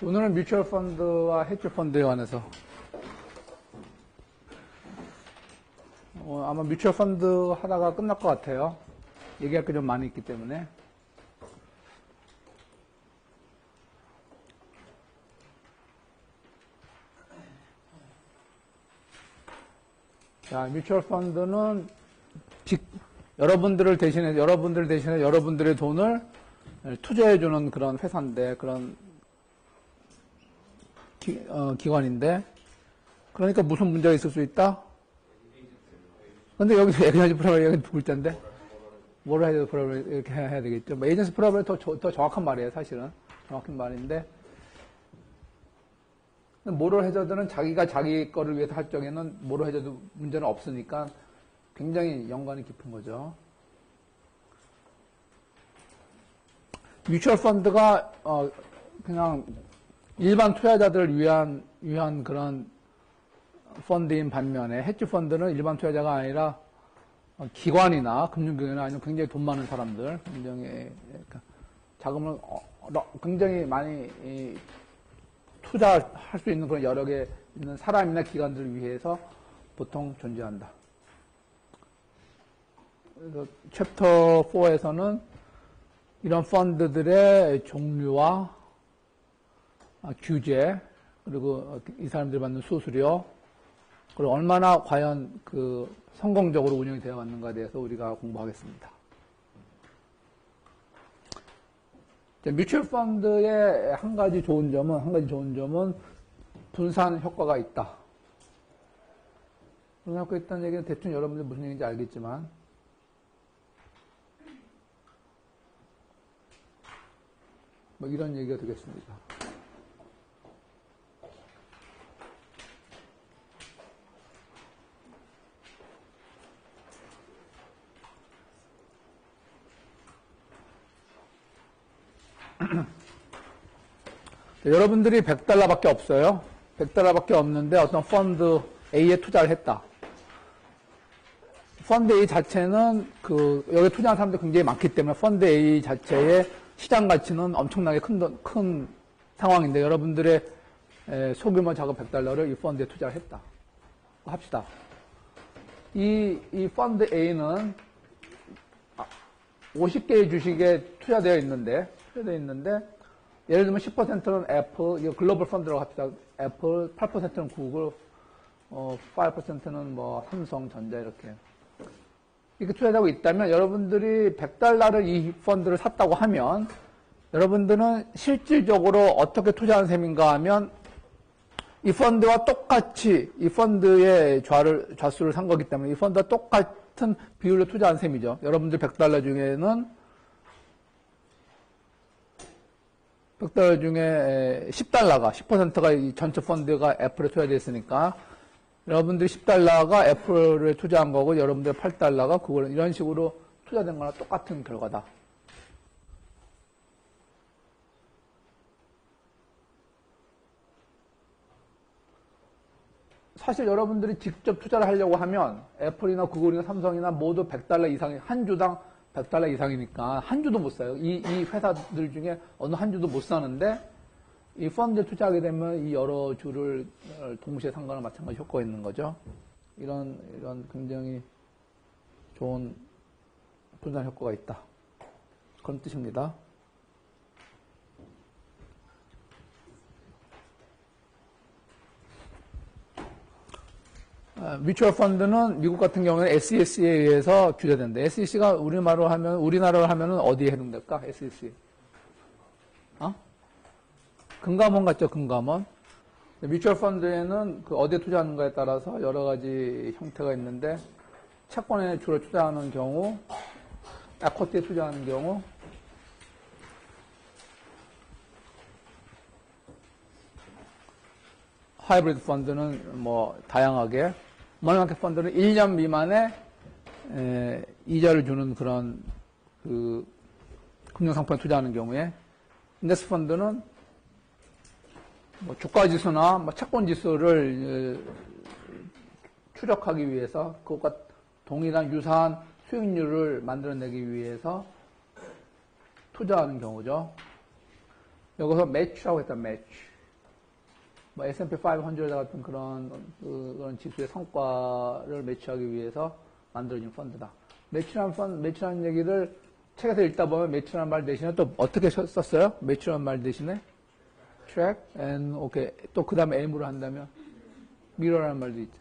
오늘은 뮤추얼 펀드와 헤지 펀드에 관해서 아마 뮤추얼 펀드 하다가 끝날 것 같아요. 얘기할 게 좀 많이 있기 때문에. 자, 뮤추얼 펀드는 여러분들 대신에 여러분들의 돈을 투자해주는 그런 회사인데, 그런 기관인데, 그러니까 무슨 문제가 있을 수 있다? 근데 여기서 에이전시 프로그램이 두 글자인데, 뭐를 해야 프로그램 이렇게 해야 되겠죠. 뭐 에이전시 프로그램이 더 정확한 말이에요, 사실은. 정확한 말인데, 모럴 해저드는 자기가 자기 거를 위해서 할 적에는 모럴 해저드 문제는 없으니까 굉장히 연관이 깊은 거죠. 뮤추얼 펀드가 그냥 일반 투자자들을 위한 그런 펀드인 반면에 헤지 펀드는 일반 투자자가 아니라 기관이나 금융기관이나 아니면 굉장히 돈 많은 사람들, 굉장히 자금을 굉장히 많이 투자할 수 있는 그런 여러 개 있는 사람이나 기관들을 위해서 보통 존재한다. 그래서 챕터 4에서는 이런 펀드들의 종류와 규제, 그리고 이 사람들이 받는 수수료, 그리고 얼마나 과연 성공적으로 운영이 되어 왔는가에 대해서 우리가 공부하겠습니다. 뮤추얼 펀드의 한 가지 좋은 점은 분산 효과가 있다. 분산 효과가 있다는 얘기는 대충 여러분들 무슨 얘기인지 알겠지만, 뭐 이런 얘기가 되겠습니다. 여러분들이 $100밖에 없어요. $100밖에 없는데 어떤 펀드 A에 투자를 했다. 펀드 A 자체는 여기 투자한 사람들이 굉장히 많기 때문에 펀드 A 자체의 시장 가치는 엄청나게 큰 상황인데 여러분들의 소규모 자금 $100를 이 펀드에 투자를 했다. 합시다. 이 펀드 A는 50개의 주식에 투자되어 있는데 예를 들면 10%는 애플, 이거 글로벌 펀드라고 합시다. 애플, 8%는 구글, 5%는 뭐 삼성전자 이렇게 투자하고 있다면 여러분들이 $100를 이 펀드를 샀다고 하면 여러분들은 실질적으로 어떻게 투자한 셈인가 하면 이 펀드와 똑같이 이 펀드의 좌수를 산 거기 때문에 이 펀드와 똑같은 비율로 투자한 셈이죠. 여러분들 $100 중에는 $100 중에 10%가 이 전체 펀드가 애플에 투자되어 있으니까 여러분들이 $10가 애플에 투자한 거고 여러분들 $8가 그걸 이런 식으로 투자된 거나 똑같은 결과다. 사실 여러분들이 직접 투자를 하려고 하면 애플이나 구글이나 삼성이나 모두 $100 이상이 한 주당 $100 이상이니까 한 주도 못 사요. 이 회사들 중에 어느 한 주도 못 사는데 이 펀드에 투자하게 되면 이 여러 주를 동시에 산 거나 마찬가지 효과가 있는 거죠. 이런 굉장히 좋은 분산 효과가 있다. 그런 뜻입니다. 뮤추얼 펀드는 미국 같은 경우는 SEC에 의해서 규제된다. SEC가 우리나라로 하면은 어디에 해당될까? SEC. 금감원 같죠? 금감원. 뮤추얼 펀드에는 어디에 투자하는가에 따라서 여러 가지 형태가 있는데 채권에 주로 투자하는 경우, 에코티에 투자하는 경우, 하이브리드 펀드는 뭐 다양하게, 머니마켓 펀드는 1년 미만에 이자를 주는 그런 금융상품에 투자하는 경우에, 인덱스 펀드는 뭐 주가지수나 뭐 채권지수를 추적하기 위해서 그것과 동일한 유사한 수익률을 만들어내기 위해서 투자하는 경우죠. 여기서 매치라고 했다. 매치. 뭐 S&P 500 같은 그런 지수의 성과를 매치하기 위해서 만들어진 펀드다. 매출한 얘기를 책에서 읽다 보면 매출한 말 대신에 또 어떻게 썼어요? 매출한 말 대신에 track and okay. 또 그 다음에 M으로 한다면 mirror라는 말도 있죠.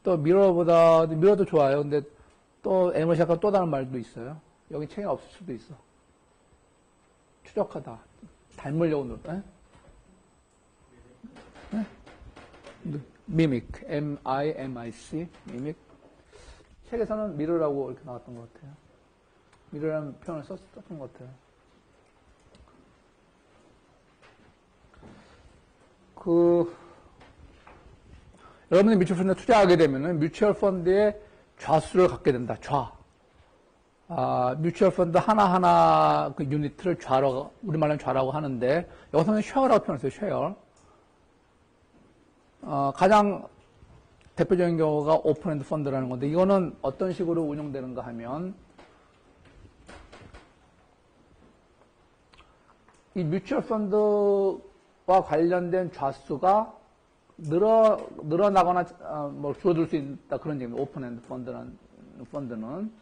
또 mirror도 좋아요. 근데 또 M을 시작한 또 다른 말도 있어요. 여기 책에 없을 수도 있어. 추적하다. 닮으려고 노력. mimic, M-I-M-I-C, mimic. 책에서는 mirror라고 이렇게 나왔던 것 같아요. mirror라는 표현을 썼던 것 같아요. 여러분이 뮤추얼 펀드에 투자하게 되면은 뮤추얼 펀드의 좌수를 갖게 된다. 뮤추얼 펀드 하나하나 그 유니트를 우리말로는 좌라고 하는데, 여기서는 쉐어라고 표현했어요, 쉐어. 가장 대표적인 경우가 오픈엔드 펀드라는 건데, 이거는 어떤 식으로 운영되는가 하면, 이 뮤추얼 펀드와 관련된 좌수가 늘어나거나 뭐 줄어들 수 있다, 그런 얘기입니다. 오픈엔드 펀드는.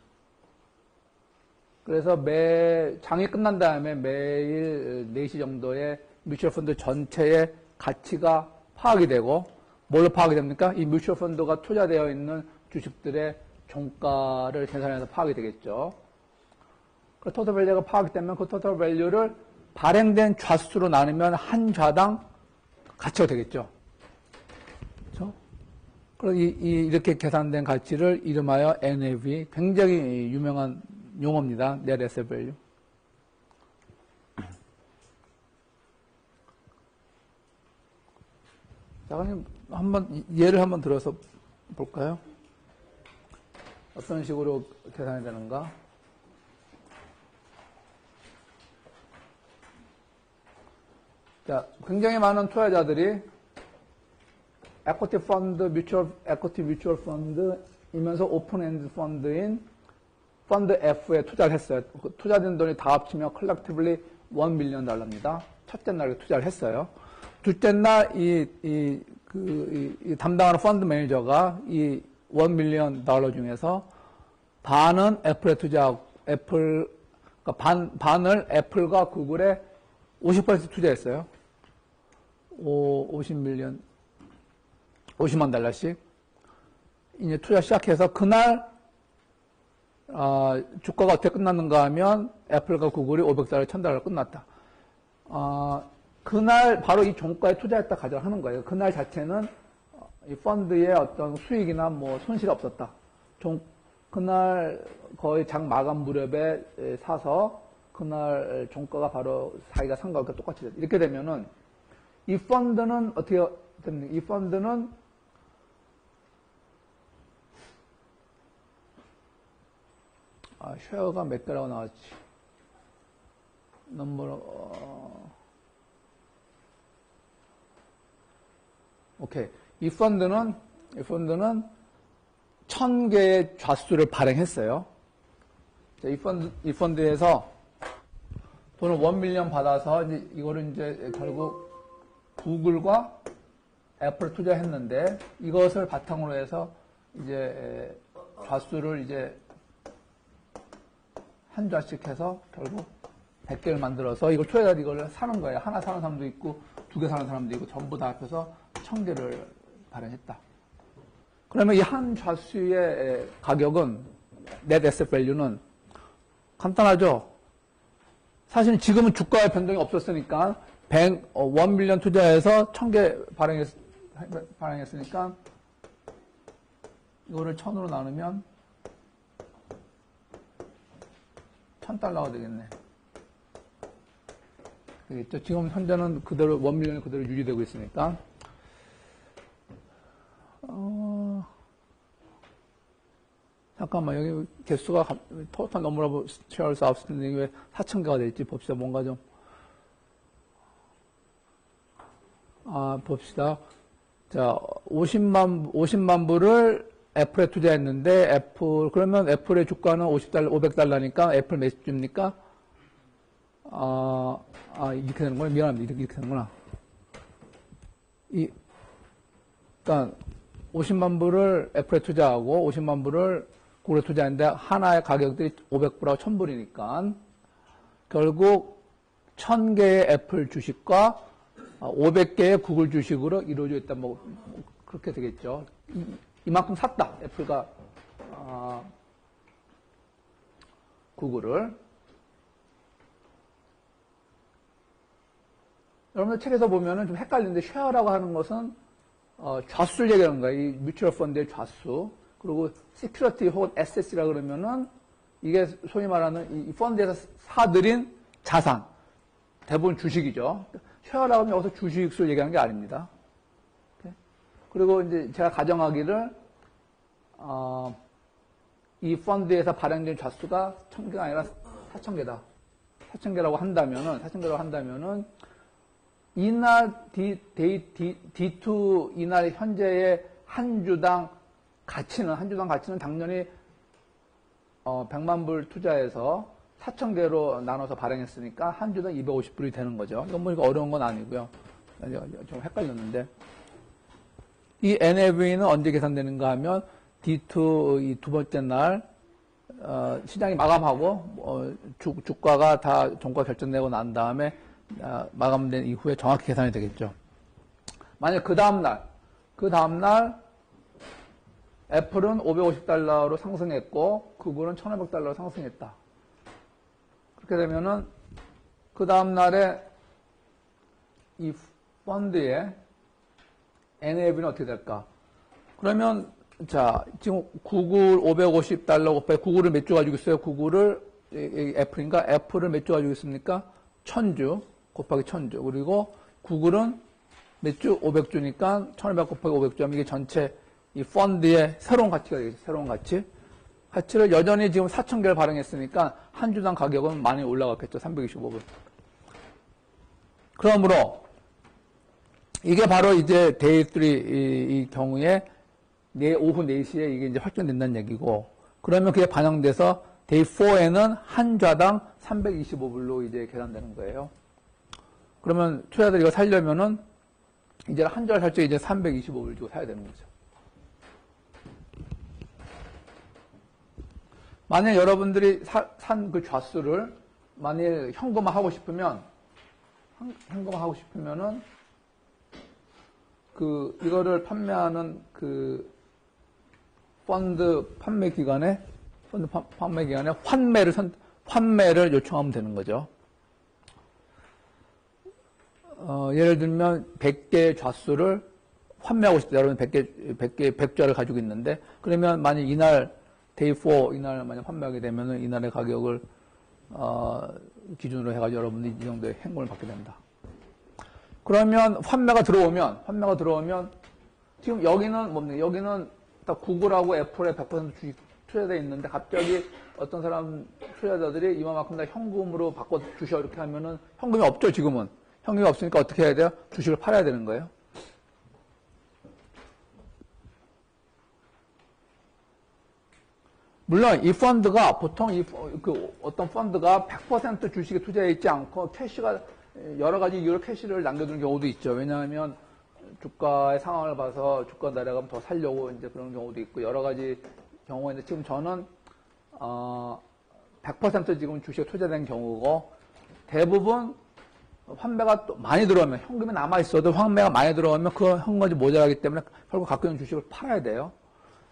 그래서 장이 끝난 다음에 매일 4시 정도에 뮤추얼 펀드 전체의 가치가 파악이 되고, 뭘로 파악이 됩니까? 이 뮤추얼 펀드가 투자되어 있는 주식들의 종가를 계산해서 파악이 되겠죠. 그 토탈 밸류가 파악이 되면 그 토탈 밸류를 발행된 좌수로 나누면 한 좌당 가치가 되겠죠. 그렇죠? 그래서 이렇게 계산된 가치를 이름하여 NAV, 굉장히 유명한 용어입니다. Net Asset Value. 자, 그럼 예를 한번 들어서 볼까요? 어떤 식으로 계산이 되는가? 자, 굉장히 많은 투자자들이 에코티 뮤추얼 펀드이면서 오픈엔드 펀드인 펀드 F에 투자를 했어요. 투자된 돈이 다 합치면 컬렉티블리 $1 밀리언 입니다. 첫째 날에 투자를 했어요. 둘째 날 이 담당하는 펀드 매니저가 이 $1 밀리언 중에서 반은 애플에 투자하고 그러니까 반을 애플과 구글에 50% 투자했어요. 50만 달러씩. 이제 투자 시작해서 그날 주가가 어떻게 끝났는가 하면 애플과 구글이 $500, $1000 끝났다. 그날 바로 이 종가에 투자했다 가정하는 거예요. 그날 자체는 이 펀드에 어떤 수익이나 뭐 손실이 없었다. 그날 거의 장 마감 무렵에 사서 그날 종가가 바로 자기가 산 거와 똑같이 됐다. 이렇게 되면은 이 펀드는 어떻게 됩니까? 이 펀드는 쉐어가 몇 개라고 나왔지? 오케이. 이 펀드는 1000개의 좌수를 발행했어요. 자, 이 펀드에서 돈을 1 밀리언 받아서 이거를 이제 결국 구글과 애플 투자했는데, 이것을 바탕으로 해서 이제 좌수를 이제 한 좌씩 해서 결국 100개를 만들어서 이걸 투자자들이 이걸 사는 거예요. 하나 사는 사람도 있고 2개 사는 사람도 있고 전부 다 합해서 1000개를 발행했다. 그러면 이 한 좌수의 가격은, Net Asset Value는 간단하죠. 사실 지금은 주가의 변동이 없었으니까 1 밀리언 투자해서 1000개 발행했으니까 이거를 1000으로 나누면 $1000가 되겠네. 되겠죠? 지금 현재는 그대로 1 밀리언이 그대로 유지되고 있으니까. 잠깐만, 여기 개수가 토탈 넘버러브 쉐어스 아웃스탠딩 왜 4000개가 될지 봅시다. 뭔가 좀 봅시다. 자, 50만 불을 애플에 투자했는데, 그러면 애플의 주가는 $500니까 애플 몇 주입니까? 이렇게 되는구나. 미안합니다. 이렇게 되는구나. 그러니까 50만 불을 애플에 투자하고 50만 불을 구글에 투자했는데 하나의 가격들이 500불하고 1000불이니까 결국 1000개의 애플 주식과 500개의 구글 주식으로 이루어져 있다. 뭐 그렇게 되겠죠. 이만큼 샀다. 애플과 구글을. 여러분들 책에서 보면은 좀 헷갈리는데 쉐어라고 하는 것은 좌수를 얘기하는 거예요. 이 뮤추얼 펀드의 좌수. 그리고 시큐리티 혹은 에셋이라 그러면은 이게 소위 말하는 이 펀드에서 사들인 자산. 대부분 주식이죠. 쉐어라고 하면 여기서 주식수를 얘기하는 게 아닙니다. 그리고 이제 제가 가정하기를 이 펀드에서 발행된 좌수가 1000개가 아니라 4000개다. 4000개라고 한다면은 이날 D2 이날 현재의 한 주당 가치는 당연히 100만 불 투자해서 4000개로 나눠서 발행했으니까 한 주당 250불이 되는 거죠. 이건 뭐 어려운 건 아니고요. 좀 헷갈렸는데 이 NAV는 언제 계산되는가 하면 D2 이 두 번째 날 시장이 마감하고 주가가 다 종가 결정되고 난 다음에 마감된 이후에 정확히 계산이 되겠죠. 만약 그 다음날 애플은 550달러로 상승했고 구글은 1500달러로 상승했다. 그렇게 되면은 그 다음날에 이 펀드의 NAV는 어떻게 될까? 그러면 자 지금 구글 550달러 곱하기 구글을 몇 주 가지고 있어요? 애플인가? 애플을 몇 주 가지고 있습니까? 1000주 곱하기 1000주. 그리고 구글은 몇 주? 500주니까 1500 곱하기 500주 하면 이게 전체 이 펀드의 새로운 가치가 되겠죠. 새로운 가치. 가치를 여전히 지금 4000개를 발행했으니까 한 주당 가격은 많이 올라갔겠죠. 325불. 그러므로 이게 바로 이제 데이 3 이 경우에 오후 4시에 이게 이제 확정된다는 얘기고, 그러면 그게 반영돼서 데이 4에는 한 좌당 325불로 이제 계산되는 거예요. 그러면 투자자들이 이거 살려면은 이제 한 주를 살 때 이제 325불 주고 사야 되는 거죠. 만약 여러분들이 산 그 좌수를 만일 현금화하고 싶으면은 이거를 판매하는 펀드 판매 기관에 환매를 요청하면 되는 거죠. 예를 들면 100개의 좌수를 환매하고 싶다. 여러분 100좌를 가지고 있는데, 그러면 만약 이날 데이 4 이날 만약 판매하게 되면은 이날의 가격을 기준으로 해가지고 여러분들이 이 정도의 현금을 받게 된다. 그러면 환매가 들어오면 지금 여기는 뭡니까? 여기는 다 구글하고 애플에 100% 주식 투자되어 있는데 갑자기 어떤 사람 투자자들이 이만큼 다 현금으로 바꿔 주셔 이렇게 하면은 현금이 없죠. 지금은 현금이 없으니까 어떻게 해야 돼요? 주식을 팔아야 되는 거예요. 물론 이 펀드가 보통 어떤 펀드가 100% 주식에 투자해 있지 않고 캐시가 여러 가지 이유로 캐시를 남겨두는 경우도 있죠. 왜냐하면 주가의 상황을 봐서 주가 내려가면 더 살려고 이제 그런 경우도 있고 여러 가지 경우인데, 지금 저는 100% 지금 주식에 투자된 경우고, 대부분 환매가 또 많이 들어오면 현금이 남아 있어도 환매가 많이 들어오면 그 현금이 모자라기 때문에 결국 갖고 있는 주식을 팔아야 돼요.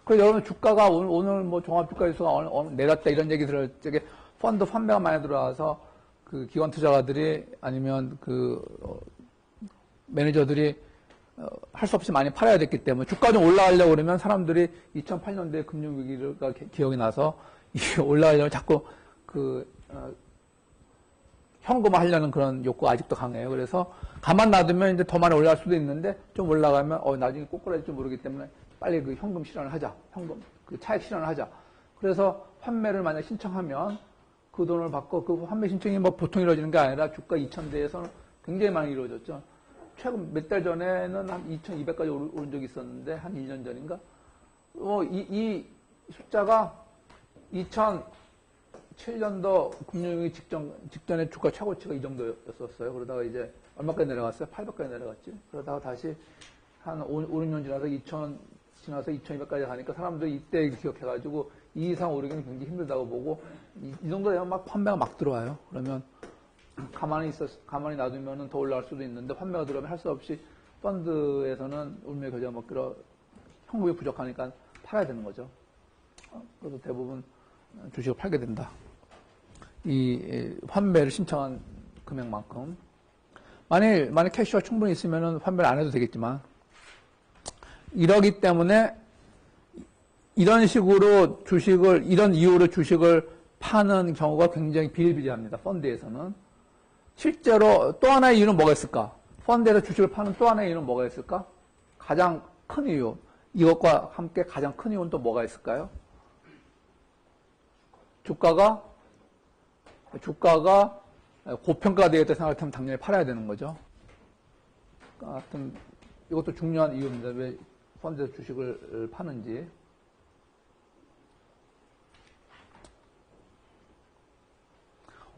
그래서 여러분 주가가 오늘 뭐 종합주가지수가 내렸다 이런 얘기 들을 적에 펀드 환매가 많이 들어와서 그 기관 투자가들이 아니면 매니저들이 할 수 없이 많이 팔아야 됐기 때문에 주가 좀 올라가려고 그러면 사람들이 2008년도에 금융위기가 기억이 나서 이게 올라가려고 자꾸 현금화 하려는 그런 욕구가 아직도 강해요. 그래서 가만 놔두면 이제 더 많이 올라갈 수도 있는데 좀 올라가면 나중에 꼬꾸라질지 모르기 때문에 빨리 현금 실현을 하자. 차익 실현을 하자. 그래서 환매를 만약 신청하면 그 돈을 받고 그 환매 신청이 뭐 보통 이루어지는 게 아니라 주가 2000대에서는 굉장히 많이 이루어졌죠. 최근 몇 달 전에는 한 2200까지 오른 적이 있었는데 한 1년 전인가? 이 숫자가 2007년도 금융위기 직전에 주가 최고치가 이 정도였었어요. 그러다가 이제 얼마까지 내려갔어요? 800까지 내려갔지. 그러다가 다시 한 5, 6년 지나서 2000 지나서 2200까지 가니까 사람들이 이때 기억해가지고 이 이상 오르기는 굉장히 힘들다고 보고 이 정도 되면 막 판매가 막 들어와요. 그러면 가만히 놔두면은 더 올라갈 수도 있는데 판매가 들어오면 할 수 없이 펀드에서는 울며 겨자 먹기로 형국이 부족하니까 팔아야 되는 거죠. 그래서 대부분 주식을 팔게 된다. 이 환매를 신청한 금액만큼. 만일 캐시가 충분히 있으면은 환매를 안 해도 되겠지만, 이러기 때문에 이런 식으로 이런 이유로 주식을 파는 경우가 굉장히 비일비재합니다. 펀드에서는. 실제로 또 하나의 이유는 뭐가 있을까? 펀드에서 주식을 파는 또 하나의 이유는 뭐가 있을까? 가장 큰 이유. 이것과 함께 가장 큰 이유는 또 뭐가 있을까요? 주가가 고평가가 되겠다 생각하면 당연히 팔아야 되는 거죠. 하여튼 이것도 중요한 이유입니다. 왜 펀드에서 주식을 파는지.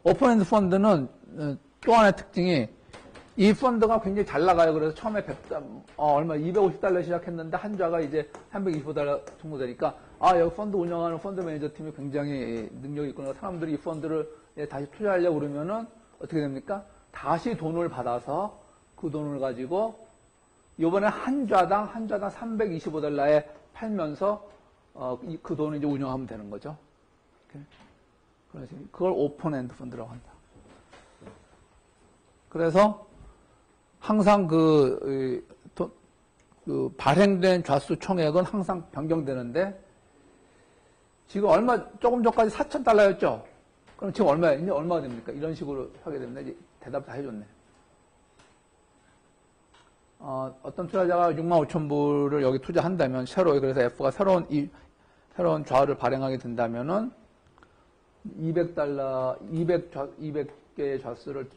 오픈엔드 펀드는 또 하나의 특징이 이 펀드가 굉장히 잘 나가요. 그래서 처음에 250달러 시작했는데 한 좌가 이제 325달러 정도 되니까 여기 펀드 운영하는 펀드 매니저 팀이 굉장히 능력이 있구나. 사람들이 이 펀드를 다시 투자하려고 그러면은 어떻게 됩니까? 다시 돈을 받아서 그 돈을 가지고 이번에 한 좌당 325달러에 팔면서 그 돈을 이제 운영하면 되는 거죠. 그래서 그걸 오픈엔드 펀드라고 한다. 그래서 항상 그 발행된 좌수 총액은 항상 변경되는데 지금 조금 전까지 4,000달러였죠? 그럼 지금 얼마예요? 이제 얼마가 됩니까? 이런 식으로 하게 됩니다. 이제 대답 다 해줬네. 어떤 투자자가 65,000불을 여기 투자한다면, 그래서 F가 새로운 좌를 발행하게 된다면은 200개의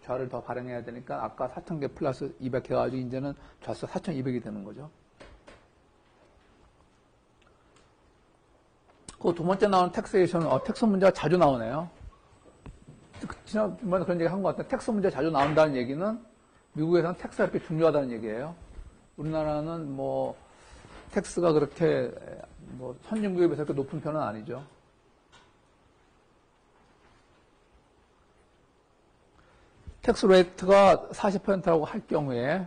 좌를 더 발행해야 되니까 아까 4,000개 플러스 200 해가지고 이제는 좌수 4,200이 되는 거죠. 그 두 번째 나오는 텍세이션, 텍스 문제가 자주 나오네요. 지난번에 그런 얘기 한 것 같아요. 텍스 문제 자주 나온다는 얘기는 미국에서는 텍스가 이렇게 중요하다는 얘기예요. 우리나라는 텍스가 그렇게 선진국에 비해서 그렇게 높은 편은 아니죠. 텍스 레이트가 40%라고 할 경우에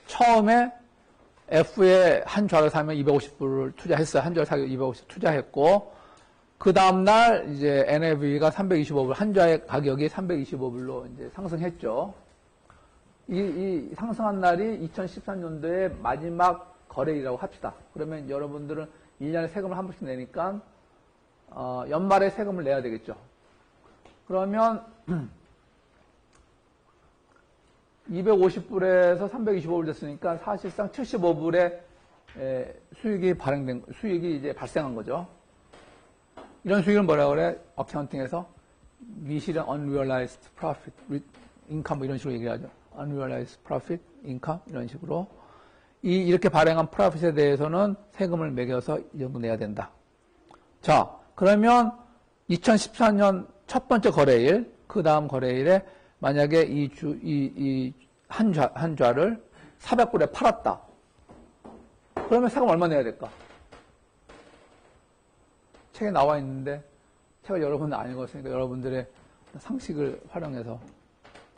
처음에 F에 한 좌를 사면 250불을 투자했어요. 한 좌를 사기 250 투자했고 그 다음날 이제 NAV가 325불, 한 좌의 가격이 325불로 이제 상승했죠. 이 상승한 날이 2013년도의 마지막 거래일이라고 합시다. 그러면 여러분들은 1년에 세금을 한 번씩 내니까 연말에 세금을 내야 되겠죠. 그러면 250불에서 325불 됐으니까 사실상 75불의 수익이 이제 발생한 거죠. 이런 수익을 뭐라고 그래? 어카운팅에서 미실현 unrealized profit, income 이런 식으로 얘기하죠. unrealized profit, income 이런 식으로 이렇게 발행한 프로핏에 대해서는 세금을 매겨서 이 정도 내야 된다. 자, 그러면 2014년 첫 번째 거래일, 그 다음 거래일에 만약에 한 좌를 400불에 팔았다. 그러면 세금 얼마 내야 될까? 책에 나와 있는데 책을 여러분들 안 읽었으니까 여러분들의 상식을 활용해서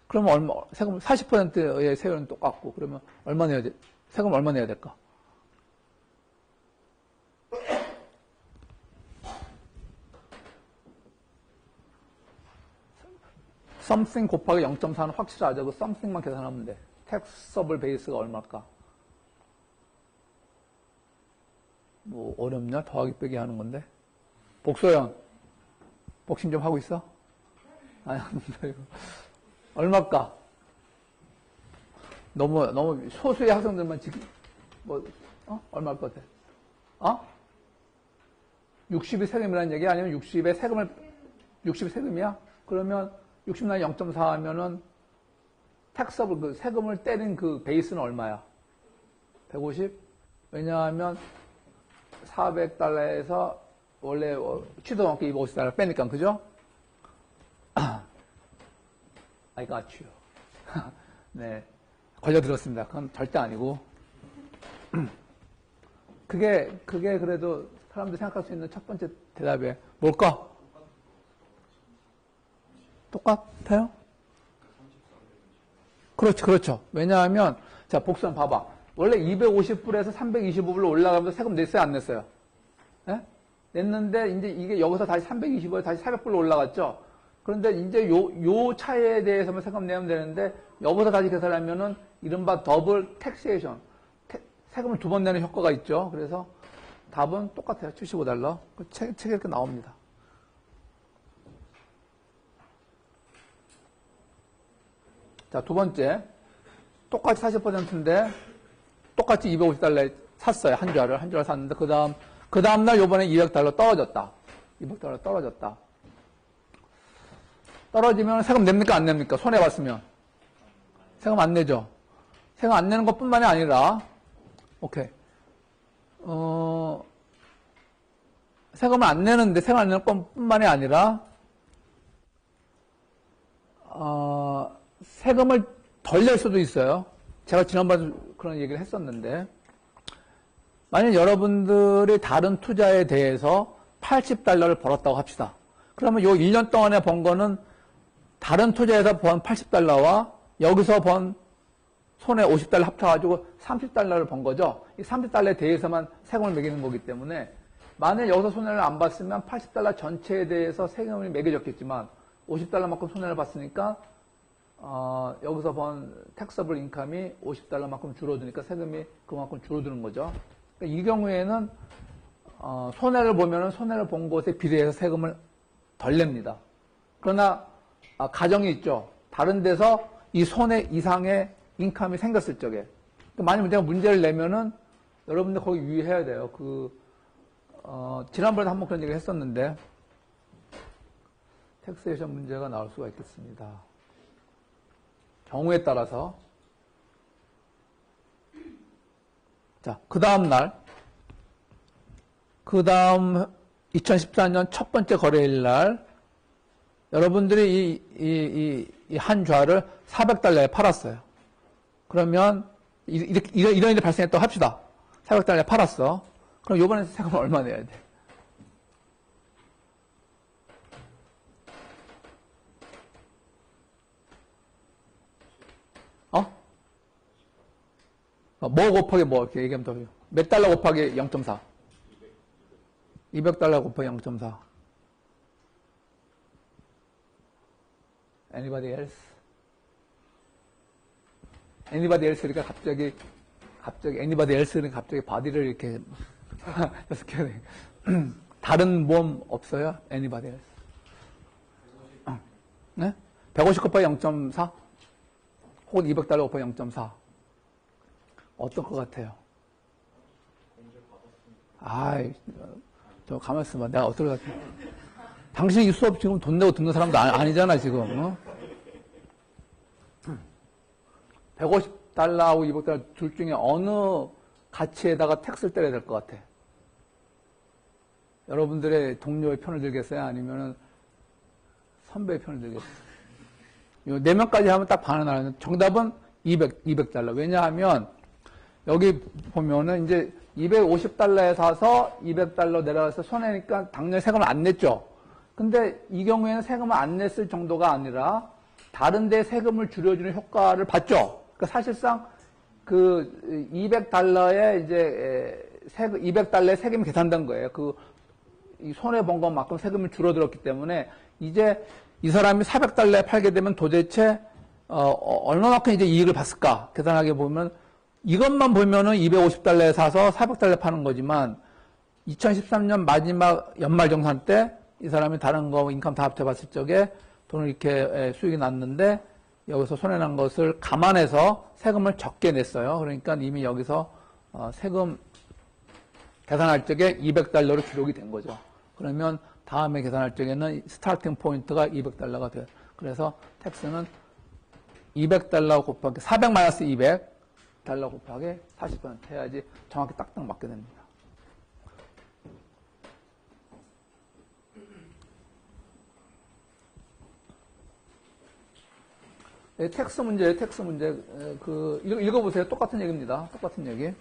그러면 세금 40%의 세율은 똑같고 그러면 세금 얼마 내야 될까? something 곱하기 0.4는 확실하죠. 그 something만 계산하면 돼. taxable base가 얼마일까? 어렵냐? 더하기 빼기 하는 건데. 복소연, 복싱 좀 하고 있어? 아니, 얼마일까? 너무 소수의 학생들만 얼마일 것 같아? 60이 세금이라는 얘기 아니면 60이 세금이야? 그러면 60 나이 0.4 하면은 텍서블 그 세금을 때린 그 베이스는 얼마야? 150? 왜냐하면 400달러에서 원래 취득 넘게 250달러 빼니까 그죠? I got you. 네. 걸려들었습니다. 그건 절대 아니고. 그게 그래도 사람들이 생각할 수 있는 첫 번째 대답이 뭘까? 똑같아요? 그렇죠. 왜냐하면, 자, 복선 봐봐. 원래 250불에서 325불로 올라가면서 세금 냈어요, 안 냈어요? 예? 냈는데, 이제 이게 여기서 다시 325불, 다시 400불로 올라갔죠? 그런데 이제 요 차이에 대해서만 세금 내면 되는데, 여기서 다시 계산하면은, 이른바 더블 텍세이션. 세금을 두 번 내는 효과가 있죠. 그래서 답은 똑같아요. $75. 책에 이렇게 나옵니다. 자, 두 번째. 똑같이 40%인데, 똑같이 $250에 샀어요. 한 주알을 샀는데, 그 다음날 요번에 $200 떨어졌다. $200 떨어졌다. 떨어지면 세금 냅니까? 안 냅니까? 손해봤으면. 세금 안 내죠. 세금 안 내는 것 뿐만이 아니라, 오케이. 세금을 안 내는데, 세금 안 내는 것 뿐만이 아니라, 세금을 덜 낼 수도 있어요. 제가 지난번에 그런 얘기를 했었는데, 만약 여러분들이 다른 투자에 대해서 $80를 벌었다고 합시다. 그러면 요 1년 동안에 번 거는 다른 투자에서 번 $80와 여기서 번 손에 $50 합쳐가지고 $30를 번 거죠. 이 $30에 대해서만 세금을 매기는 거기 때문에 만약 여기서 손해를 안 봤으면 $80 전체에 대해서 세금이 매겨졌겠지만 $50만큼 손해를 봤으니까 여기서 번 택서블 인컴이 $50만큼 줄어드니까 세금이 그만큼 줄어드는 거죠. 그러니까 이 경우에는 손해를 보면은 손해를 본 것에 비례해서 세금을 덜 냅니다. 그러나 가정이 있죠. 다른 데서 이 손해 이상의 인컴이 생겼을 적에 만약 제가 문제를 내면은 여러분들 거기 유의해야 돼요. 지난번에 한번 그런 얘기 했었는데 텍세이션 문제가 나올 수가 있겠습니다. 경우에 따라서. 자, 그 다음 2014년 첫 번째 거래일 날 여러분들이 이 한 좌를 $400에 팔았어요. 그러면 이런 일이 발생했다고 합시다. $400에 팔았어. 그럼 요번에 세금 얼마 내야 돼? 뭐 곱하기 뭐 이렇게 얘기하면 더 몇 달러 곱하기 0.4? $200 곱하기 0.4. Anybody else? Anybody else? 그러니까 갑자기 Anybody else? 그러니까 갑자기 바디를 이렇게 여섯 개 다른 모험 없어요? Anybody else? 네? 150 곱하기 0.4? 혹은 $200 곱하기 0.4? 어떨 것 같아요? 저 가만히 있어봐. 내가 어떨 것 같아? 당신이 이 수업 지금 돈 내고 듣는 사람도 아니잖아, 지금. 150달러하고 $200 둘 중에 어느 가치에다가 텍스를 때려야 될 것 같아? 여러분들의 동료의 편을 들겠어요? 아니면 선배의 편을 들겠어요? 요 4명까지 하면 딱 반은 나는 정답은 $200. 왜냐하면 여기 보면은 이제 $250에 사서 $200 내려가서 손해니까 당연히 세금을 안 냈죠. 근데 이 경우에는 세금을 안 냈을 정도가 아니라 다른 데 세금을 줄여주는 효과를 봤죠. 그러니까 사실상 그 $200에 이제 $200에 세금이 계산된 거예요. 이 손해 본 것만큼 세금이 줄어들었기 때문에 이제 이 사람이 $400에 팔게 되면 도대체 얼마만큼 이제 이익을 봤을까 계산하게 보면 이것만 보면은 $250에 사서 $400에 파는 거지만 2013년 마지막 연말정산 때 이 사람이 다른 거 인컴 다 합쳐봤을 적에 돈을 이렇게 수익이 났는데 여기서 손해난 것을 감안해서 세금을 적게 냈어요. 그러니까 이미 여기서 세금 계산할 적에 $200로 기록이 된 거죠. 그러면 다음에 계산할 적에는 스타팅 포인트가 $200가 돼요. 그래서 텍스는 $200 곱하기 400-200 달러 곱하기 40% 해야지 정확히 딱딱 맞게 됩니다. 텍스 문제, 텍스 문제. 읽어보세요. 똑같은 얘기입니다. 똑같은 얘기.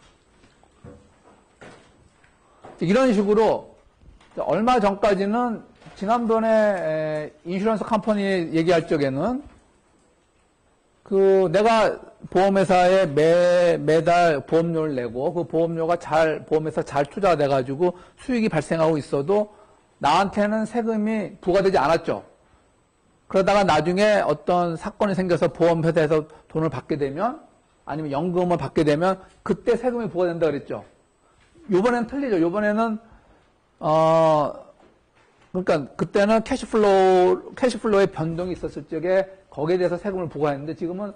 이런 식으로, 얼마 전까지는, 지난번에, 인슈런스 컴퍼니 얘기할 적에는, 내가 보험회사에 매달 보험료를 내고, 그 보험료가 보험회사 잘 투자돼가지고 수익이 발생하고 있어도, 나한테는 세금이 부과되지 않았죠. 그러다가 나중에 어떤 사건이 생겨서 보험회사에서 돈을 받게 되면, 아니면 연금을 받게 되면, 그때 세금이 부과된다 그랬죠. 요번엔 틀리죠. 요번에는, 그러니까 그때는 캐시플로우의 변동이 있었을 적에 거기에 대해서 세금을 부과했는데 지금은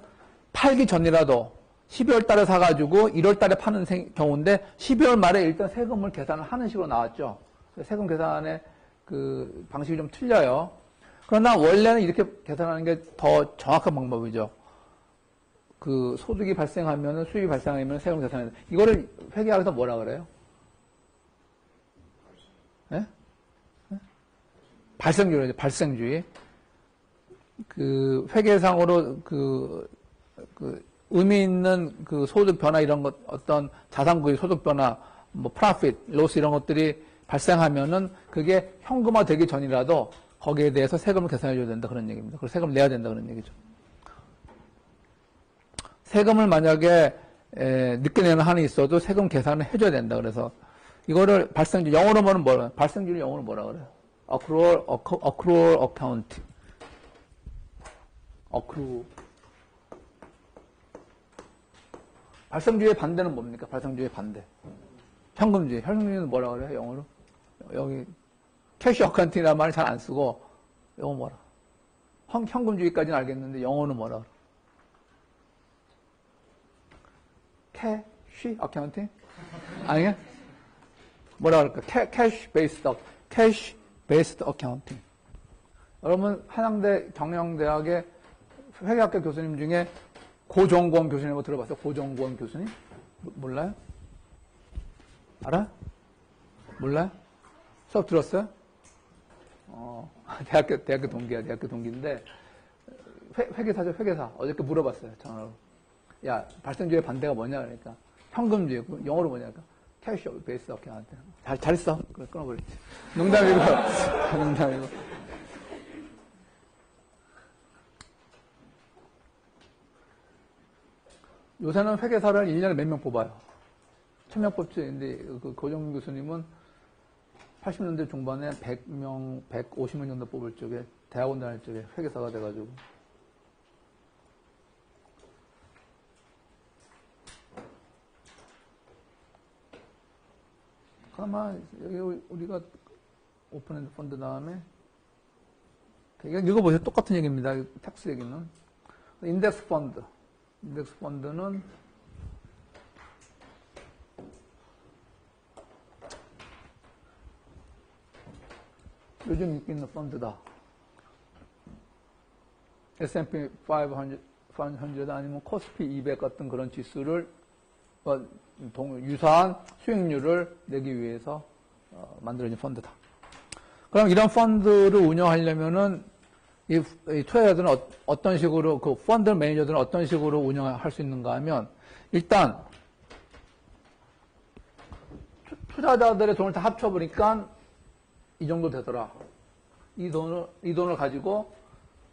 팔기 전이라도 12월 달에 사가지고 1월 달에 파는 경우인데 12월 말에 일단 세금을 계산을 하는 식으로 나왔죠. 세금 계산의 그 방식이 좀 틀려요. 그러나 원래는 이렇게 계산하는 게 더 정확한 방법이죠. 그 소득이 발생하면은 수익이 발생하면 세금 계산해야 돼. 이거를 회계학에서 뭐라 그래요? 네? 발생주의죠. 발생주의. 그 회계상으로 의미 있는 그 소득 변화 이런 것, 어떤 자산구의 소득 변화, 뭐 프로핏, 로스 이런 것들이 발생하면은 그게 현금화 되기 전이라도 거기에 대해서 세금을 계산해 줘야 된다 그런 얘기입니다. 그리고 세금을 내야 된다 그런 얘기죠. 세금을 만약에 늦게 내는 한이 있어도 세금 계산을 해줘야 된다. 그래서 이거를 발생주 영어로 뭐라 발생주를 영어로 뭐라 그래요? accrual account. accrue. 발생주의 반대는 뭡니까? 발생주의 반대. 현금주의. 현금주의는 뭐라 그래요? 영어로? 여기 캐시 어카운팅이라는 말을 잘 안 쓰고 영어 뭐라? 현금주의까지는 알겠는데 영어는 뭐라 그래? 캐시 어카운팅? 아니야? 뭐라 그럴까? 캐시 베이스드 어카운팅. 여러분 한양대 경영대학의 회계학과 교수님 중에 고정권 교수님 뭐 들어봤어요? 고정권 교수님? 몰라요? 알아? 몰라요? 수업 들었어요? 대학교 동기야, 대학교 동기인데, 회계사죠, 회계사. 어저께 물어봤어요, 전화로. 야, 발생주의 반대가 뭐냐, 그러니까. 현금주의, 영어로 뭐냐니까. 캐시 베이스 어카운트. 잘했어. 그래, 끊어버렸지. 농담이고, 농담이고. 요새는 회계사를 1년에 몇 명 뽑아요? 1000명 뽑지. 근데 그 고정 교수님은 80년대 중반에 100명, 150명 정도 뽑을 적에 대학원 다닐 적에 회계사가 돼가지고 아마 여기 우리가 오픈핸드 펀드 다음에 읽어보세요. 똑같은 얘기입니다. 텍스 얘기는 인덱스 펀드는 요즘 인기 있는 펀드다. S&P 500 아니면 코스피 200 같은 그런 지수를 유사한 수익률을 내기 위해서 만들어진 펀드다. 그럼 이런 펀드를 운영하려면은 이 투자자들은 어떤 식으로 그 펀드 매니저들은 어떤 식으로 운영할 수 있는가 하면 일단 투자자들의 돈을 다 합쳐보니까 이 정도 되더라. 이 돈을 가지고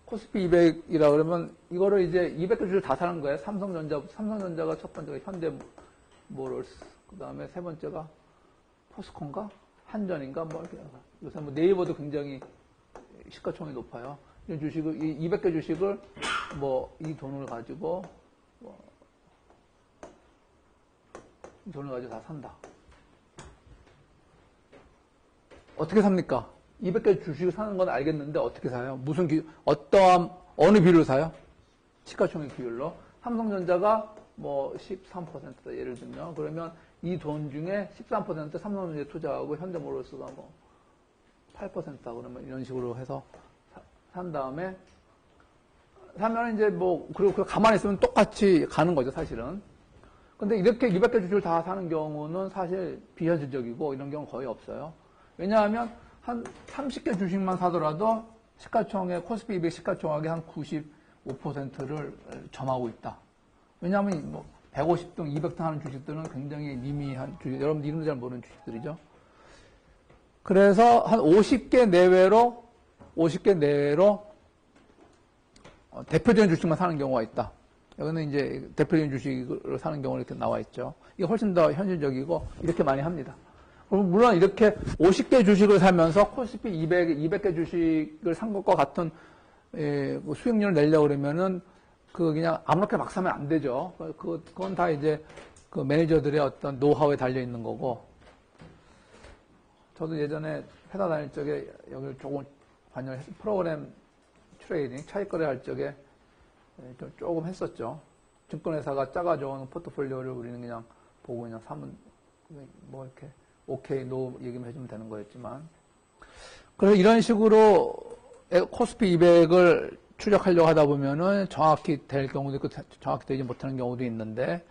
코스피 200이라 그러면 이거를 이제 200개 주를 다 사는 거예요. 삼성전자가 첫 번째가 현대모럴스, 그 다음에 세 번째가 포스코인가? 한전인가? 뭐 이렇게. 요새 뭐 네이버도 굉장히 시가총액이 높아요. 이런 주식을, 이 200개 주식을 뭐 이 돈을 가지고 이 돈을 가지고 다 산다. 어떻게 삽니까? 200개 주식을 사는 건 알겠는데 어떻게 사요? 어느 비율로 사요? 시가총액 비율로. 삼성전자가 뭐 13%다 예를 들면 그러면 이 돈 중에 13% 삼성전자에 투자하고 현대모럴스가 뭐 8%다 그러면 이런 식으로 해서 산 다음에 사면 이제 뭐 그리고 가만히 있으면 똑같이 가는 거죠 사실은. 근데 이렇게 200개 주식을 다 사는 경우는 사실 비현실적이고 이런 경우 거의 없어요. 왜냐하면 한 30개 주식만 사더라도 시가총액 코스피 200 시가총액이 한 90, 5%를 점하고 있다. 왜냐하면 뭐 150등, 200등 하는 주식들은 굉장히 미미한 주식, 여러분들 이름도 잘 모르는 주식들이죠. 그래서 한 50개 내외로 대표적인 주식만 사는 경우가 있다. 여기는 이제 대표적인 주식을 사는 경우가 이렇게 나와 있죠. 이게 훨씬 더 현실적이고 이렇게 많이 합니다. 물론 이렇게 50개 주식을 사면서 코스피 200개 주식을 산 것과 같은 수익률을 내려고 그러면은 그냥 아무렇게 막 사면 안 되죠. 그건 다 이제 그 매니저들의 어떤 노하우에 달려 있는 거고. 저도 예전에 회사 다닐 적에 여기 조금 관여를 해서 프로그램 트레이딩, 차익 거래할 적에 조금 했었죠. 증권회사가 짜가져온 포트폴리오를 우리는 그냥 보고 그냥 사면 뭐 이렇게 오케이, 노 얘기만 해주면 되는 거였지만. 그래서 이런 식으로 코스피 200을 추적하려고 하다 보면은 정확히 될 경우도 있고 정확히 되지 못하는 경우도 있는데,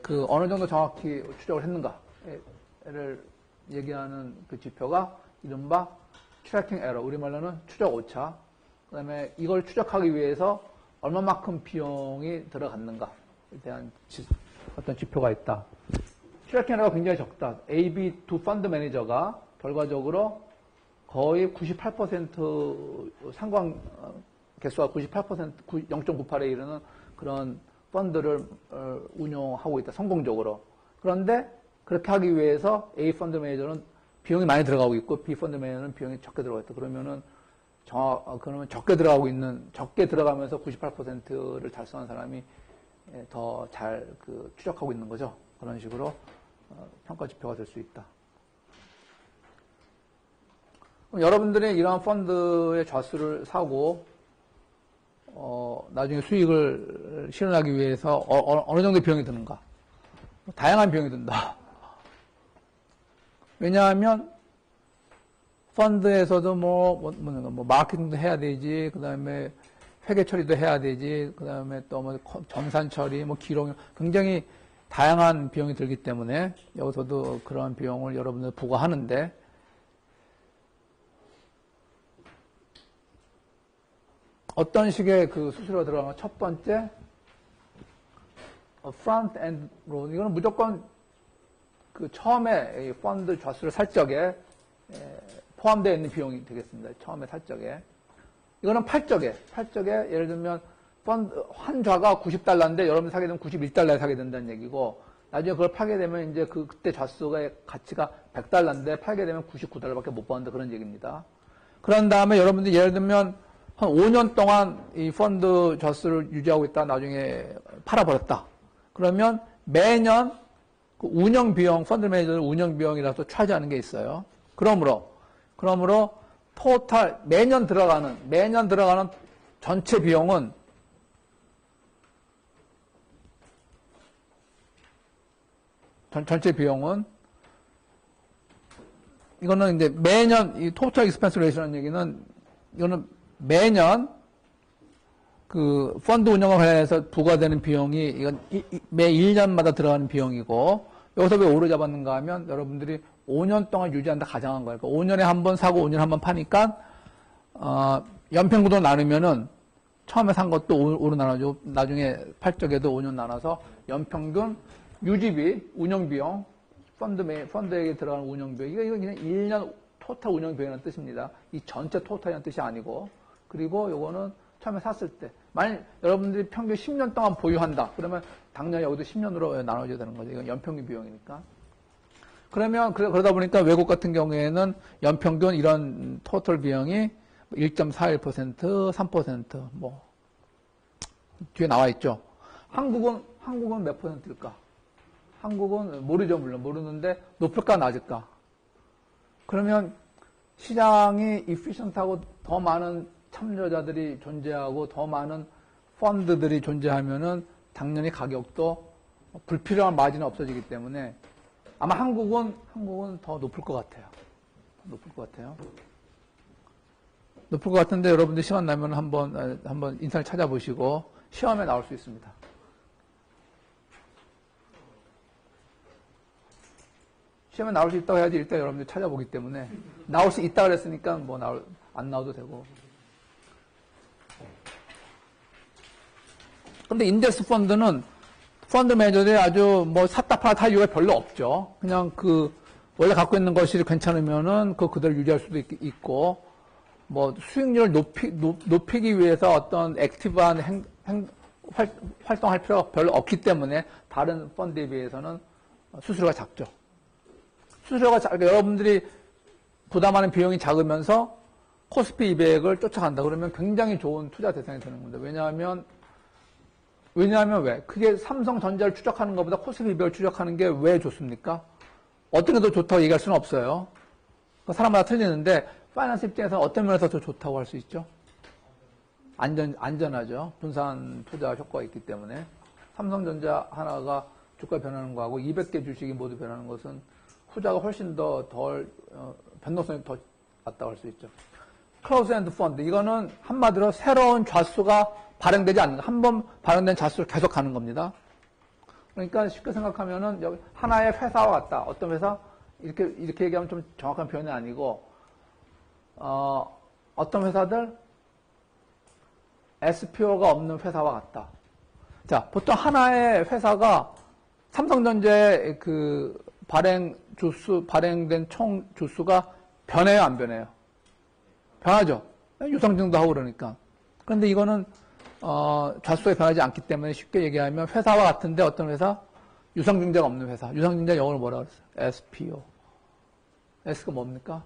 그 어느 정도 정확히 추적을 했는가를 얘기하는 그 지표가 이른바 트래킹 에러, 우리말로는 추적 오차. 그 다음에 이걸 추적하기 위해서 얼마만큼 비용이 들어갔는가에 대한 어떤 지표가 있다. 트래킹 에러가 굉장히 적다. AB 두 펀드 매니저가 결과적으로 거의 98% 상관 개수가 98%, 0.98에 이르는 그런 펀드를 운용하고 있다. 성공적으로. 그런데 그렇게 하기 위해서 A 펀드 매니저는 비용이 많이 들어가고 있고 B 펀드 매니저는 비용이 적게 들어가 있다. 그러면 적게 들어가면서 98%를 달성한 사람이 더 잘 추적하고 있는 거죠. 그런 식으로 평가 지표가 될 수 있다. 그럼 여러분들이 이러한 펀드의 좌수를 사고 나중에 수익을 실현하기 위해서 어느 정도의 비용이 드는가? 다양한 비용이 든다. 왜냐하면 펀드에서도 뭐 마케팅도 해야 되지, 그 다음에 회계 처리도 해야 되지, 그 다음에 또 뭐 정산 처리, 뭐 기록, 굉장히 다양한 비용이 들기 때문에 여기서도 그러한 비용을 여러분들 부과하는데, 어떤 식의 그 수수료가 들어가면 첫 번째, front end loan. 이거는 무조건 그 처음에 이 펀드 좌수를 살 적에 포함되어 있는 비용이 되겠습니다. 처음에 살 적에. 이거는 팔 적에 예를 들면 펀드 한 좌가 90달러인데 여러분이 사게 되면 91달러에 사게 된다는 얘기고, 나중에 그걸 팔게 되면 이제 그때 좌수의 가치가 100달러인데 팔게 되면 99달러밖에 못 받는다, 그런 얘기입니다. 그런 다음에 여러분들이 예를 들면 한 5년 동안 이 펀드 좌수를 유지하고 있다 나중에 팔아버렸다. 그러면 매년 그 운영 비용, 펀드 매니저는 운영 비용이라서 차지하는 게 있어요. 그러므로 토탈 매년 들어가는 전체 비용은 이거는 이제 매년 이 토탈 익스펜스 레이션이라는 얘기는 이거는 매년 그 펀드 운영과 관련해서 부과되는 비용이 이건 매 1년마다 들어가는 비용이고, 여기서 왜 오를 잡았는가 하면 여러분들이 5년 동안 유지한다 가정한 거예요. 그러니까 5년에 한 번 사고 5년에 한 번 파니까 연평균으로 나누면은 처음에 산 것도 5로 나눠주고 나중에 팔 적에도 5년 나눠서 연평균 유지비, 운영비용, 펀드에게 들어가는 운영비용, 이거 그냥 1년 토탈 운영비용이라는 뜻입니다. 이 전체 토탈이라는 뜻이 아니고, 그리고 요거는 처음에 샀을 때, 만약 여러분들이 평균 10년 동안 보유한다, 그러면 당연히 여기도 10년으로 나눠줘야 되는 거죠. 이건 연평균 비용이니까. 그러다 보니까 외국 같은 경우에는 연평균 이런 토탈 비용이 1.41%, 3%, 뭐, 뒤에 나와 있죠. 한국은 몇 %일까? 한국은 모르죠, 물론. 모르는데, 높을까, 낮을까? 그러면 시장이 이피션트하고 더 많은 참여자들이 존재하고 더 많은 펀드들이 존재하면은 당연히 가격도 불필요한 마진이 없어지기 때문에 아마 한국은 더 높을 것 같아요. 높을 것 같은데 여러분들 시간 나면 한번 인터넷 찾아보시고 시험에 나올 수 있습니다. 시험에 나올 수 있다고 해야지 일단 여러분들 찾아보기 때문에, 나올 수 있다고 그랬으니까 뭐 안 나와도 되고. 근데 인덱스 펀드는 펀드 매니저들이 아주 뭐 샀다 팔았다 할 이유가 별로 없죠. 그냥 원래 갖고 있는 것이 괜찮으면은 그대로 유지할 수도 있고, 뭐 수익률을 높이기 위해서 어떤 액티브한 활동할 필요가 별로 없기 때문에 다른 펀드에 비해서는 수수료가 작죠. 그러니까 여러분들이 부담하는 비용이 작으면서 코스피 200을 쫓아간다 그러면 굉장히 좋은 투자 대상이 되는 겁니다. 왜냐하면 왜? 그게 삼성전자를 추적하는 것보다 코스피 200을 추적하는 게 왜 좋습니까? 어떤 게 더 좋다고 얘기할 수는 없어요. 사람마다 틀리는데 파이낸스 입장에서는 어떤 면에서 더 좋다고 할 수 있죠? 안전하죠. 분산 투자 효과가 있기 때문에. 삼성전자 하나가 주가 변하는 거하고 200개 주식이 모두 변하는 것은 후자가 훨씬 변동성이 더 낮다고 할 수 있죠. 클로즈 엔드 펀드. 이거는 한마디로 새로운 좌수가 발행되지 않는, 한번 발행된 좌수를 계속 가는 겁니다. 그러니까 쉽게 생각하면은 여기 하나의 회사와 같다. 어떤 회사? 이렇게 얘기하면 좀 정확한 표현이 아니고, 어떤 회사들? SPO가 없는 회사와 같다. 자, 보통 하나의 회사가 삼성전자의 발행된 총 주수가 변해요, 안 변해요? 변하죠. 유상증도 하고 그러니까. 그런데 이거는, 좌수가 변하지 않기 때문에 쉽게 얘기하면 회사와 같은데 어떤 회사? 유상증자가 없는 회사. 유상증자 영어로 뭐라 그랬어요? SPO. S가 뭡니까?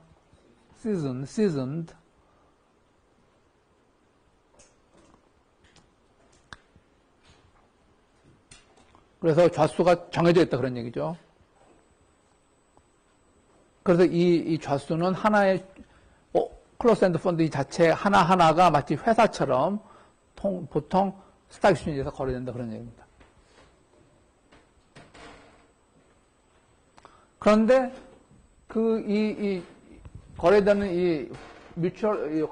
seasoned. 그래서 좌수가 정해져 있다 그런 얘기죠. 그래서 이 좌수는 하나의 클로스 엔드 펀드 이 자체 하나하나가 마치 회사처럼 보통 스탁 익스체인지에서 거래된다 그런 얘기입니다. 그런데 이 거래되는 이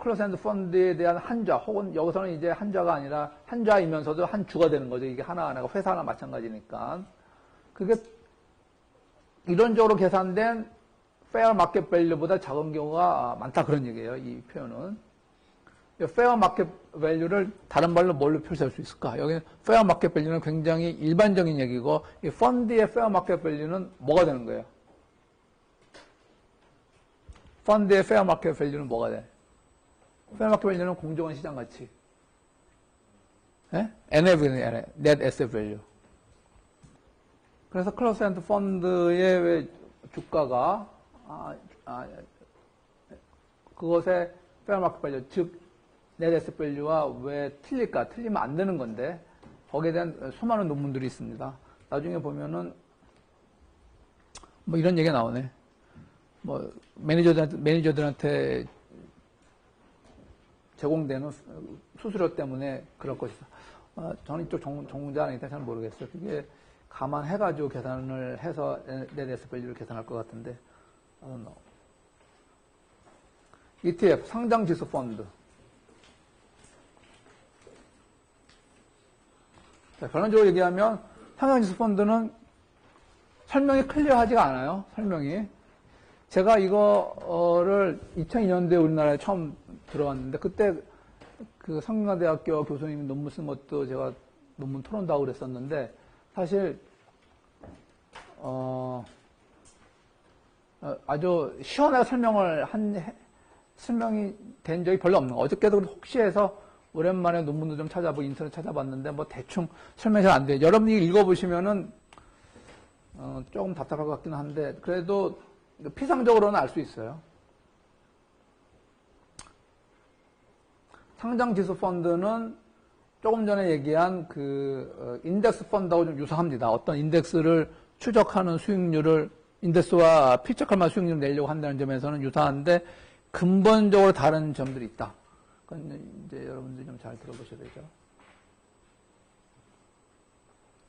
클로스 엔드 펀드에 대한 한좌 혹은 여기서는 이제 한좌가 아니라 한좌이면서도 한 주가 되는 거죠. 이게 하나하나가 회사 하나 마찬가지니까. 그게 이론적으로 계산된 페어 마켓 밸류보다 작은 경우가 많다 그런 얘기예요. 이 표현은. 페어 마켓 밸류를 다른 말로 뭘로 표시할 수 있을까? 여기는 페어 마켓 밸류는 굉장히 일반적인 얘기고 이 펀드의 페어 마켓 밸류는 뭐가 되는 거예요? 펀드의 페어 마켓 밸류는 뭐가 돼? 페어 마켓 밸류는 공정한 시장 가치. NAV는 Net Asset Value. 그래서 클로스 엔드 펀드의 왜 주가가 그것의 페어 마켓 밸류, 즉 Net Asset Value와 왜 틀릴까? 틀리면 안 되는 건데 거기에 대한 수많은 논문들이 있습니다. 나중에 보면은 뭐 이런 얘기가 나오네. 뭐 매니저들한테 제공되는 수수료 때문에 그럴 것이다. 저는 이쪽 전공자 아니니까 잘 모르겠어요. 그게 감안해가지고 계산을 해서 Net Asset Value를 계산할 것 같은데, I don't know. ETF 상장지수 펀드. 자, 결론적으로 얘기하면 상장지수 펀드는 설명이 클리어하지가 않아요. 설명이. 제가 이거를 2002년도에 우리나라에 처음 들어왔는데 그때 그 성균관대학교 교수님이 논문 쓴 것도 제가 논문 토론도 하고 그랬었는데 사실 아주 시원하게 설명이 된 적이 별로 없는 거. 어저께도 혹시 해서 오랜만에 논문도 좀 찾아보고 인터넷 찾아봤는데 뭐 대충 설명이 잘 안 돼요. 여러분이 읽어보시면은 조금 답답할 것 같긴 한데 그래도 피상적으로는 알 수 있어요. 상장지수 펀드는 조금 전에 얘기한 그 인덱스 펀드하고 좀 유사합니다. 어떤 인덱스를 추적하는 수익률을 인덱스와 피척할 만한 수익률을 내려고 한다는 점에서는 유사한데 근본적으로 다른 점들이 있다. 그건 이제 여러분들이 좀 잘 들어보셔야 되죠.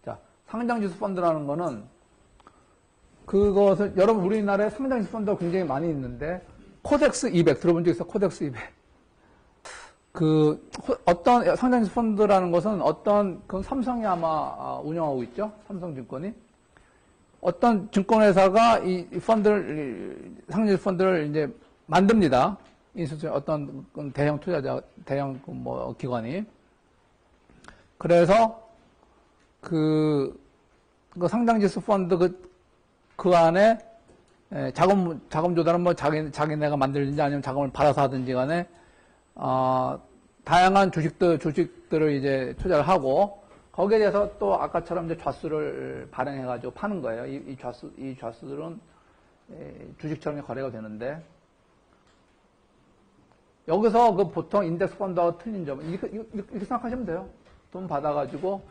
자, 상장지수 펀드라는 거는 그것을 여러분 우리나라에 상장지수 펀드가 굉장히 많이 있는데 코덱스 200 들어본 적 있어? 코덱스 200. 어떤 상장지수 펀드라는 것은 그건 삼성이 아마 운영하고 있죠. 삼성증권이. 어떤 증권회사가 이 상장지수 펀드를 이제 만듭니다. 어떤 대형 투자자, 대형 기관이. 그래서 그 상장지수 펀드 그 안에 자금 조달은 뭐 자기네가 만들든지 아니면 자금을 받아서 하든지 간에, 다양한 주식들을 이제 투자를 하고, 거기에 대해서 또 아까처럼 이제 좌수를 발행해가지고 파는 거예요. 이 좌수들은 주식처럼 거래가 되는데, 여기서 그 보통 인덱스 펀드하고 틀린 점은 이렇게 생각하시면 돼요. 돈 받아가지고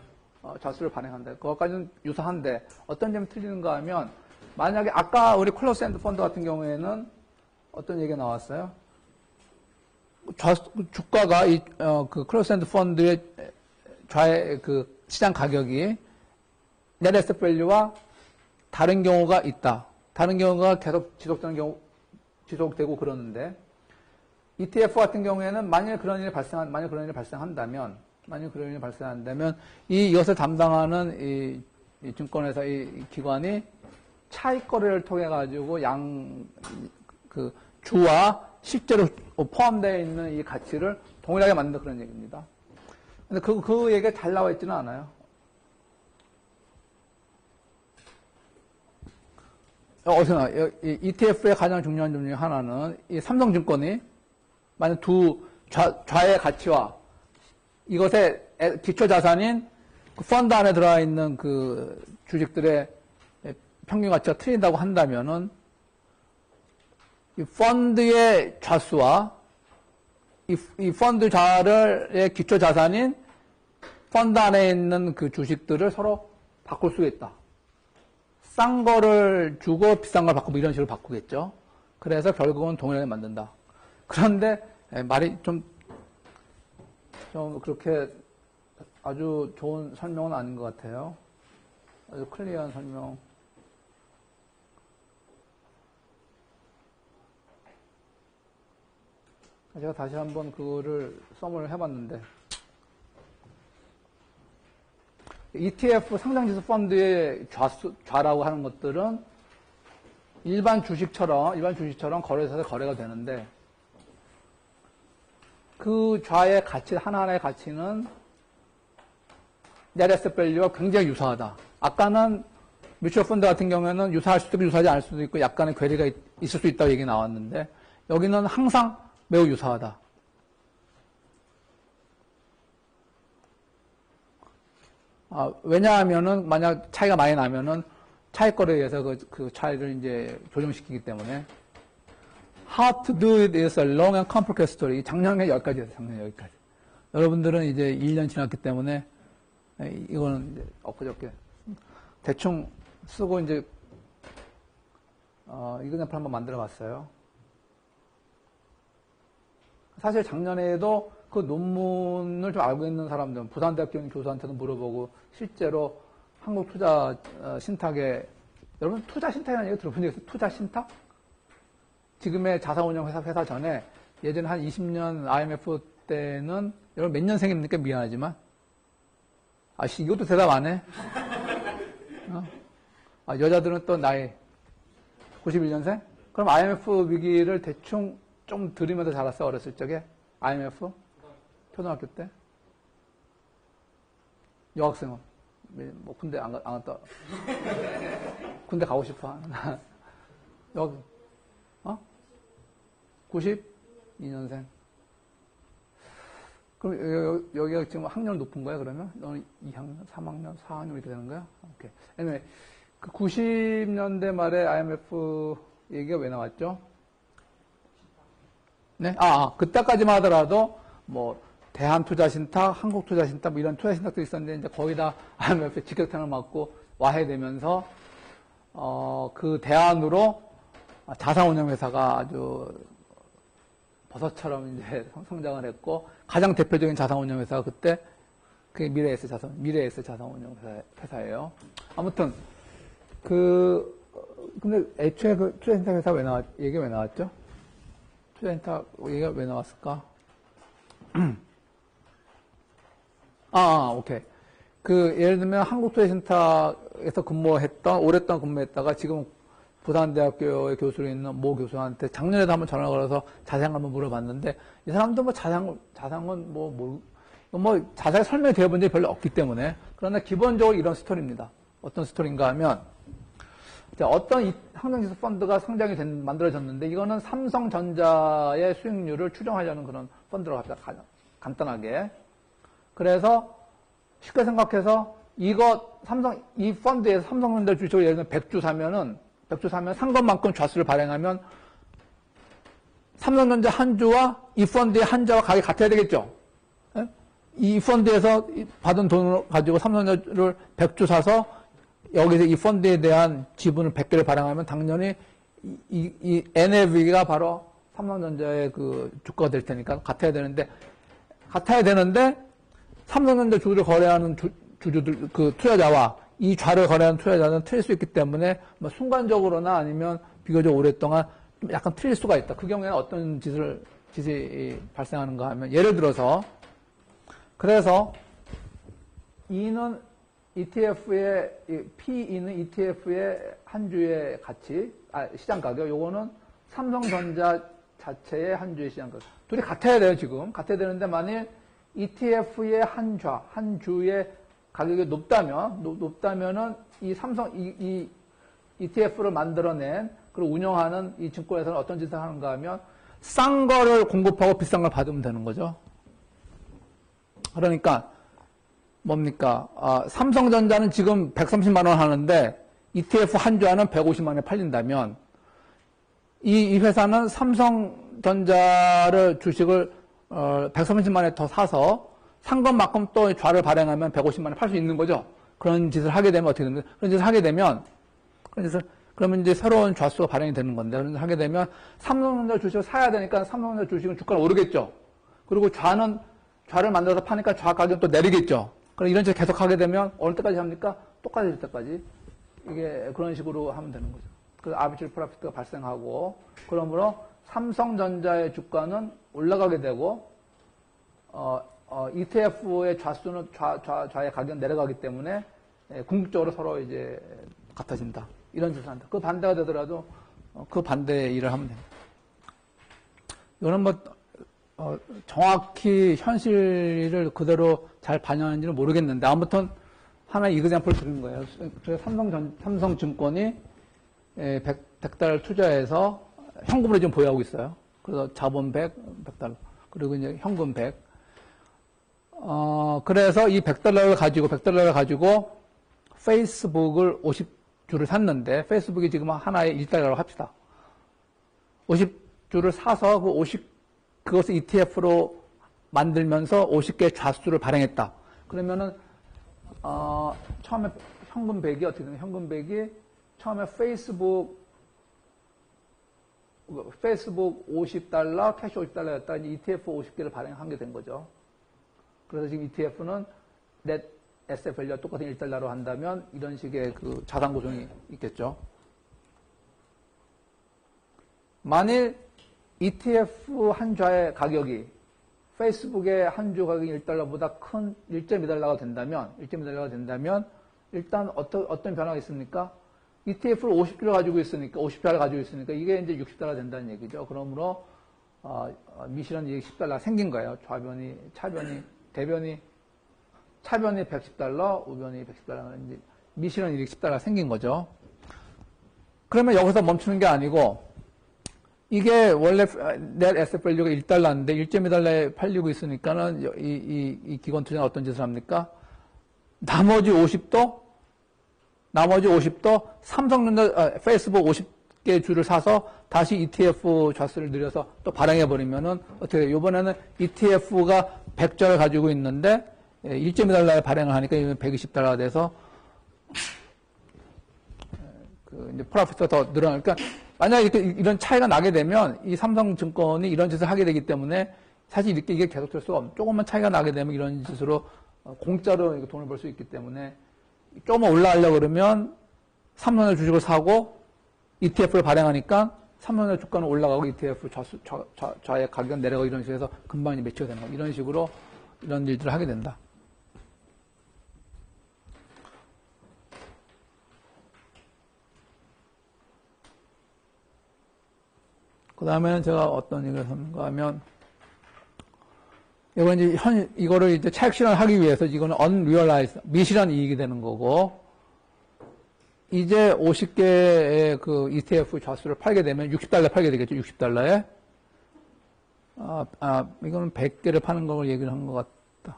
좌수를 발행한다. 그것까지는 유사한데 어떤 점이 틀리는가 하면, 만약에 아까 우리 클로스 엔드 펀드 같은 경우에는 어떤 얘기가 나왔어요? 주가가 그 클로스 엔드 펀드의 좌의 그 시장 가격이 net asset value와 다른 경우가 있다. 다른 경우가 계속 지속되고 그러는데, ETF 같은 경우에는 만일 그런 일이 발생한다면, 이것을 담당하는 이 증권회사 이 기관이 차익 거래를 통해 가지고 그 주와 실제로 포함되어 있는 이 가치를 동일하게 만든다, 그런 얘기입니다. 근데 그 얘기가 잘 나와 있지는 않아요. 어디서 나? ETF의 가장 중요한 점 중에 하나는 이 삼성증권이 만약 좌의 가치와 이것의 기초 자산인 그 펀드 안에 들어가 있는 그 주식들의 평균 가치가 틀린다고 한다면은, 이 펀드의 좌수와 이 펀드 좌의 기초 자산인 펀드 안에 있는 그 주식들을 서로 바꿀 수가 있다. 싼 거를 주고 비싼 걸 바꾸고 이런 식으로 바꾸겠죠. 그래서 결국은 동일하게 만든다. 그런데 말이 좀 그렇게 아주 좋은 설명은 아닌 것 같아요. 아주 클리어한 설명. 제가 다시 한번 그거를 썸을 해봤는데, ETF 상장지수 펀드의 좌라고 하는 것들은 일반 주식처럼 거래소에서 거래가 되는데, 그 좌의 가치, 하나하나의 가치는 net asset value와 굉장히 유사하다. 아까는 뮤추얼 펀드 같은 경우에는 유사할 수도 있고 유사하지 않을 수도 있고 약간의 괴리가 있을 수 있다고 얘기 나왔는데, 여기는 항상 매우 유사하다. 왜냐하면은 만약 차이가 많이 나면은 차익 거래에 의해서 그 차이를 이제 조정시키기 때문에. How to do it is a long and complicated story. 작년에 여기까지였어요. 작년에 여기까지. 여러분들은 이제 1년 지났기 때문에 이거는 이제 엊그저께 대충 쓰고 이제 이그램플 한번 만들어 봤어요. 사실 작년에도 그 논문을 좀 알고 있는 사람들, 부산대학교 있는 교수한테도 물어보고, 실제로 한국투자 신탁에, 여러분 투자 신탁이라는 얘기 들어본 적 있어요? 투자 신탁? 지금의 자산운용회사 전에 예전에 한 20년 IMF 때는, 여러분 몇 년생입니까? 미안하지만. 이것도 대답 안 해? 여자들은 또 나이 91년생? 그럼 IMF 위기를 대충 좀 들으면서 자랐어, 어렸을 적에? IMF? 초등학교 때? 여학생은? 뭐, 군대 안 갔다. 군대 가고 싶어. 여기, 92년생. 그럼 여기가 지금 학년 높은 거야, 그러면? 너는 2학년, 3학년, 4학년 이렇게 되는 거야? 오케이. anyway, 그 90년대 말에 IMF 얘기가 왜 나왔죠? 네? 그때까지만 하더라도, 뭐, 대한투자신탁, 한국투자신탁, 뭐 이런 투자신탁들이 있었는데, 이제 거의 다 IMF의 직격탄을 맞고 와해되면서, 그 대안으로 자산운용회사가 아주 버섯처럼 이제 성장을 했고, 가장 대표적인 자산운용회사가 그때, 그게 미래에셋 자산운용회사예요. 아무튼, 근데 애초에 그 투자신탁 회사 얘기가 왜 나왔죠? 투자신탁 얘기가 왜 나왔을까? 오케이. 예를 들면 한국투자신탁에서 오랫동안 근무했다가 지금 부산대학교의 교수로 있는 모 교수한테 작년에도 한번 전화 걸어서 자세한 거 한번 물어봤는데, 이 사람도 뭐 자세한 건 자세히 설명이 되어본 적이 별로 없기 때문에 그러나 기본적으로 이런 스토리입니다. 어떤 스토리인가 하면, 어떤 항공지수 펀드가 상장이 만들어졌는데, 이거는 삼성전자의 수익률을 추정하려는 그런 펀드라고 합니다. 간단하게. 그래서 쉽게 생각해서 이 펀드에서 삼성전자 주식을 예를 들면 100주 사면 산 것만큼 좌수를 발행하면 삼성전자 한 주와 이 펀드의 한 주와 가격이 같아야 되겠죠. 예? 이 펀드에서 받은 돈을 가지고 삼성전자를 100주 사서 여기서 이 펀드에 대한 지분을 100개를 발행하면 당연히 이 NAV가 바로 삼성전자의 그 주가가 될 테니까 같아야 되는데 삼성전자 주를 거래하는 주주들, 그 투자자와 이 좌를 거래하는 투자자는 틀릴 수 있기 때문에 뭐 순간적으로나 아니면 비교적 오랫동안 좀 약간 틀릴 수가 있다. 그 경우에는 어떤 짓이 발생하는가 하면 예를 들어서 그래서 E는 ETF의 P는 ETF의 한 주의 가치, 시장 가격. 요거는 삼성전자 자체의 한 주의 시장 가격. 둘이 같아야 돼요, 지금. 같아야 되는데 만일 ETF의 한 주의 가격이 높다면은 이 ETF를 만들어낸 그리고 운영하는 이 증권회사는 어떤 짓을 하는가 하면 싼 거를 공급하고 비싼 걸 받으면 되는 거죠. 그러니까 뭡니까? 삼성전자는 지금 130만 원 하는데 ETF 한 주하는 150만 원에 팔린다면 이 회사는 삼성전자를 주식을 130만 원에 더 사서 산 것만큼 또 좌를 발행하면 150만 원에 팔 수 있는 거죠. 그런 짓을 하게 되면 어떻게 되는 거예요? 그런 짓을 하게 되면 그러면 이제 새로운 좌수가 발행이 되는 건데 그런 짓을 하게 되면 삼성전자 주식을 사야 되니까 삼성전자 주식은 주가는 오르겠죠. 그리고 좌를 만들어서 파니까 좌 가격은 또 내리겠죠. 그럼 이런 식으로 계속 하게 되면 어느 때까지 합니까? 똑같아질 때까지. 이게 그런 식으로 하면 되는 거죠. 그래서 아비트리 프로피트가 발생하고 그러므로 삼성전자의 주가는 올라가게 되고 ETF의 좌수는 좌의 가격은 내려가기 때문에 궁극적으로 서로 이제 같아진다. 이런 짓을 한다. 그 반대가 되더라도 그 반대의 일을 하면 됩니다. 이거는 뭐 정확히 현실을 그대로 잘 반영하는지는 모르겠는데 아무튼 하나의 이그젬플을 드린 거예요. 그래서 삼성증권이 100달러 투자해서 현금으로 지금 보유하고 있어요. 그래서 자본 100달러. 그리고 이제 현금 100. 그래서 이 100달러를 가지고 페이스북을 50주를 샀는데 페이스북이 지금 하나에 1달러로 합시다. 50주를 사서 그것을 ETF로 만들면서 50개의 좌수를 발행했다. 그러면은 처음에 현금 100이 어떻게 되면 현금 100이 처음에 페이스북 50달러, 캐시 50달러였다. 이제 ETF 50개를 발행한 게 된 거죠. 그래서 지금 ETF는 넷 에셋 밸류와 똑같은 1달러로 한다면 이런 식의 그 자산 구성이 있겠죠. 만일 ETF 한 주의 가격이 페이스북의 한 주 가격이 1달러보다 큰 1.2달러가 된다면 일단 어떤 변화가 있습니까? ETF를 50주를 가지고 있으니까 이게 이제 60달러 된다는 얘기죠. 그러므로 미실은 이게 10달러 생긴 거예요. 차변이 110달러, 우변이 110달러, 이제 미실은 이렇게 10달러 생긴 거죠. 그러면 여기서 멈추는 게 아니고 이게 원래 넷 에셋 밸류가 1달러인데 1.2달러에 팔리고 있으니까는 이 기관 투자는 어떤 짓을 합니까? 나머지 50도 삼성전자 페이스북 50개 주를 사서 다시 ETF 좌수를 늘려서 또 발행해버리면은 어떻게 돼요? 이번에는 ETF가 100자를 가지고 있는데 1.2달러에 발행을 하니까 120달러가 돼서 이제 프로피트가 더 늘어나니까 만약에 이런 차이가 나게 되면 이 삼성증권이 이런 짓을 하게 되기 때문에 사실 이게 계속 될 수가 없는 조금만 차이가 나게 되면 이런 짓으로 공짜로 돈을 벌 수 있기 때문에 조금만 올라가려고 그러면 삼성전자 주식을 사고 ETF를 발행하니까 삼성전자 주가는 올라가고 ETF 좌의 가격은 내려가고 이런 식으로 해서 금방 매치가 되는 거예요. 이런 식으로 이런 일들을 하게 된다. 그 다음에는 제가 어떤 얘기를 하는가 하면, 이건 이제 이거를 이제 차익 실현하기 위해서 이거는 unrealized, 미실현 이익이 되는 거고, 이제 50개의 그 ETF 좌수를 팔게 되면 60달러 팔게 되겠죠, 60달러에. 이거는 100개를 파는 걸 얘기를 한 것 같다.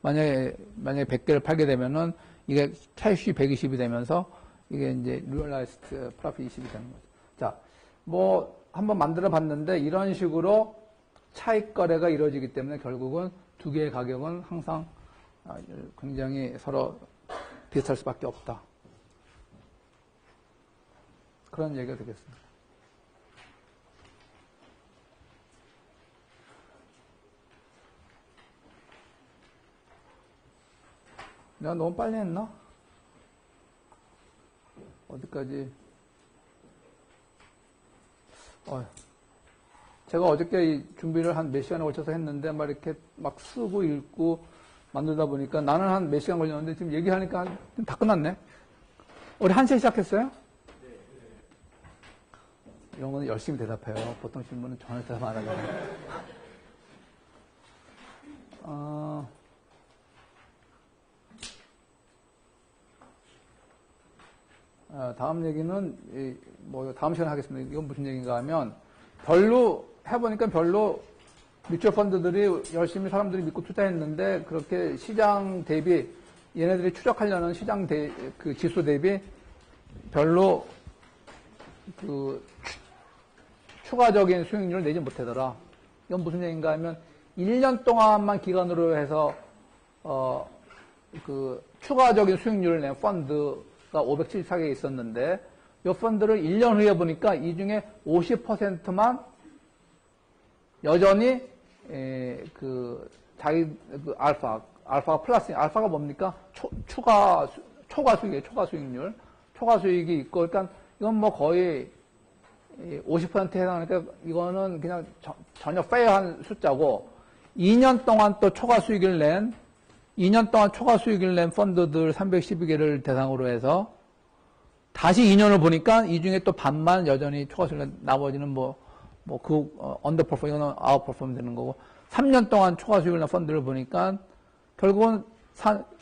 만약에 100개를 팔게 되면은 이게 차익이 120이 되면서 이게 이제 realized profit 20이 되는 거죠. 자, 뭐 한번 만들어 봤는데 이런 식으로 차익 거래가 이루어지기 때문에 결국은 두 개의 가격은 항상 굉장히 서로 비슷할 수밖에 없다. 그런 얘기가 되겠습니다. 내가 너무 빨리 했나? 어디까지? 제가 어저께 준비를 한 몇 시간에 걸쳐서 했는데 막 이렇게 막 쓰고 읽고 만들다 보니까 나는 한 몇 시간 걸렸는데 지금 얘기하니까 다 끝났네. 우리 1시에 시작했어요? 이런 거는 열심히 대답해요. 보통 질문은 전혀 대답 안 하잖아요. 다음 얘기는 뭐 다음 시간에 하겠습니다. 이건 무슨 얘기인가 하면 별로 해보니까 별로 뮤추얼 펀드들이 열심히 사람들이 믿고 투자했는데 그렇게 시장 대비 얘네들이 추적하려는 시장 그 지수 대비 별로 그 추가적인 수익률을 내지 못하더라. 이건 무슨 얘기인가 하면 1년 동안만 기간으로 해서 그 추가적인 수익률을 낸 펀드가 574개 있었는데 이 펀드를 1년 후에 보니까 이 중에 50%만 여전히 그 자기 그 알파 플러스 알파가 뭡니까? 초과 수익이에요. 초과 수익률. 초과 수익이 있고 그러니까 이건 뭐 거의 50%에 해당하니까 이거는 그냥 전혀 페어한 숫자고 2년 동안 또 초과 수익을 낸 2년 동안 초과 수익을 낸 펀드들 312개를 대상으로 해서 다시 2년을 보니까 이 중에 또 반만 여전히 초과 수익을 낸 나머지는 언더퍼폼, 이거는 아웃퍼폼 되는 거고 3년 동안 초과 수익을 낸 펀드를 보니까 결국은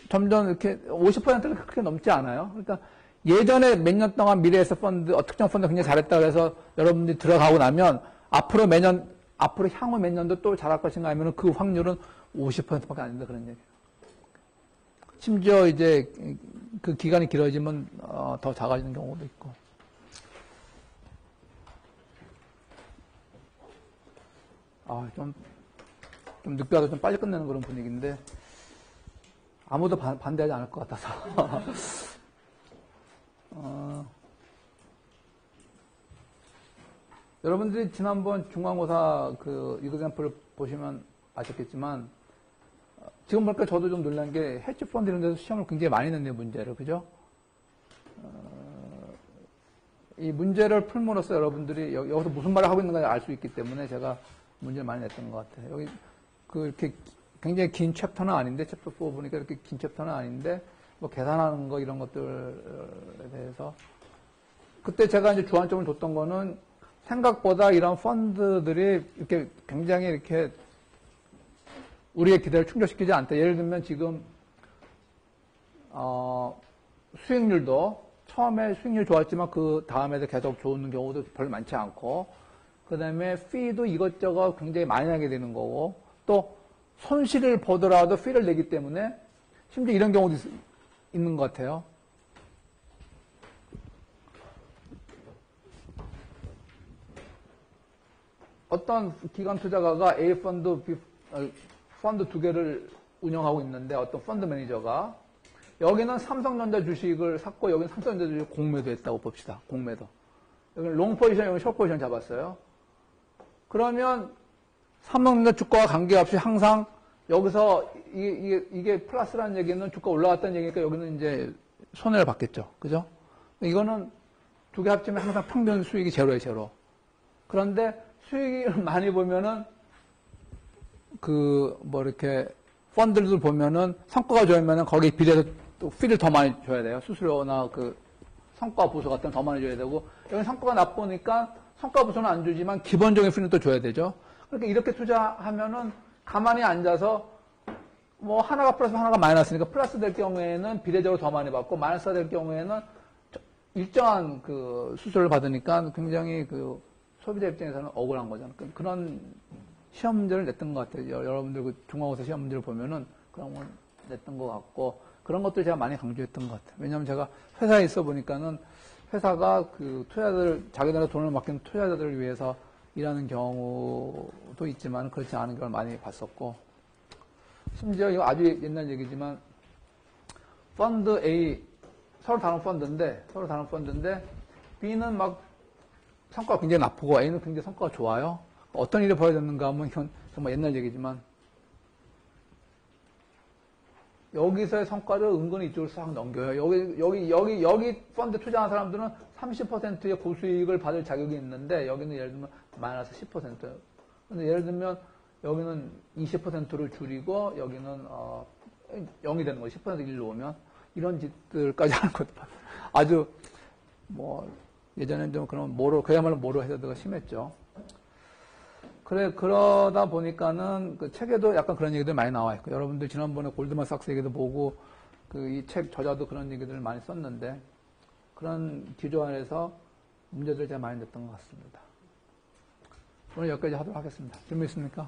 점점 이렇게 50%를 그렇게 넘지 않아요. 그러니까 예전에 몇 년 동안 미래에서 특정 펀드 굉장히 잘했다 그래서 여러분들이 들어가고 나면 앞으로 향후 몇 년도 또 잘할 것인가 하면 그 확률은 50%밖에 안 된다 그런 얘기예요. 심지어 이제 그 기간이 길어지면 더 작아지는 경우도 있고. 좀 늦게 와도 좀 빨리 끝내는 그런 분위기인데 아무도 반대하지 않을 것 같아서. 여러분들이 지난번 중간고사 그 이그샘플을 보시면 아셨겠지만 지금 보니까 저도 좀 놀란 게 헤지 펀드 이런 데서 시험을 굉장히 많이 냈네요, 문제를. 그죠? 이 문제를 풀므로써 여러분들이 여기서 무슨 말을 하고 있는가 알 수 있기 때문에 제가 문제를 많이 냈던 것 같아요. 여기 이렇게 굉장히 긴 챕터는 아닌데, 챕터 4 보니까 이렇게 긴 챕터는 아닌데, 뭐 계산하는 거 이런 것들에 대해서 그때 제가 이제 주안점을 줬던 거는 생각보다 이런 펀드들이 이렇게 굉장히 이렇게 우리의 기대를 충족시키지 않다. 예를 들면 지금 수익률도 처음에 수익률 좋았지만 그 다음에도 계속 좋은 경우도 별로 많지 않고 그 다음에 피도 이것저것 굉장히 많이 나게 되는 거고 또 손실을 보더라도 피를 내기 때문에 심지어 이런 경우도 있는 것 같아요. 어떤 기관 투자가가 A 펀드 두 개를 운영하고 있는데 어떤 펀드 매니저가 여기는 삼성전자 주식을 샀고 여기는 삼성전자 주식 공매도했다고 봅시다. 공매도. 여기는 롱 포지션, 여기는 숏 포지션 잡았어요. 그러면 삼성전자 주가와 관계없이 항상 여기서 이게 플러스라는 얘기는 주가 올라갔다는 얘기니까 여기는 이제 손해를 받겠죠. 그죠? 이거는 두 개 합치면 항상 평균 수익이 제로예요, 제로. 그런데 수익을 많이 보면은 이렇게 펀드를 보면은 성과가 좋으면은 거기에 비례해서 또 피를 더 많이 줘야 돼요. 수수료나 그 성과 보수 같은 거 더 많이 줘야 되고 여기 성과가 나쁘니까 성과 보수는 안 주지만 기본적인 피는 또 줘야 되죠. 그러니까 이렇게 투자하면은 가만히 앉아서 뭐 하나가 플러스 하나가 마이너스니까 플러스 될 경우에는 비례적으로 더 많이 받고 마이너스가 될 경우에는 일정한 그 수수료를 받으니까 굉장히 그 소비자 입장에서는 억울한 거잖아요. 그런 시험 문제를 냈던 것 같아요. 여러분들 그 중간고사 시험 문제를 보면은 그런 걸 냈던 것 같고 그런 것들 제가 많이 강조했던 것 같아요. 왜냐하면 제가 회사에 있어 보니까는 회사가 그 투자자들 자기네가 돈을 맡기는 투자자들을 위해서 일하는 경우도 있지만 그렇지 않은 경우를 많이 봤었고 심지어 이거 아주 옛날 얘기지만 펀드 A 서로 다른 펀드인데 B는 막 성과가 굉장히 나쁘고 A는 굉장히 성과가 좋아요. 어떤 일이 벌어졌는가 하면 이건 정말 옛날 얘기지만 여기서의 성과를 은근히 이쪽으로 싹 넘겨요. 여기 펀드 투자한 사람들은 30%의 고수익을 받을 자격이 있는데 여기는 예를 들면 마이너스 10%예요. 근데 예를 들면 여기는 20%를 줄이고 여기는 0이 되는 거예요. 10% 1로 오면 이런 짓들까지 하는 것도 아주 뭐 예전엔 좀 그런 그야말로 모로 해저드가 심했죠. 그러다 보니까는 그 책에도 약간 그런 얘기들 많이 나와 있고, 여러분들 지난번에 골드만삭스 얘기도 보고, 그 이 책 저자도 그런 얘기들을 많이 썼는데, 그런 기조 안에서 문제들 제가 많이 냈던 것 같습니다. 오늘 여기까지 하도록 하겠습니다. 질문 있습니까?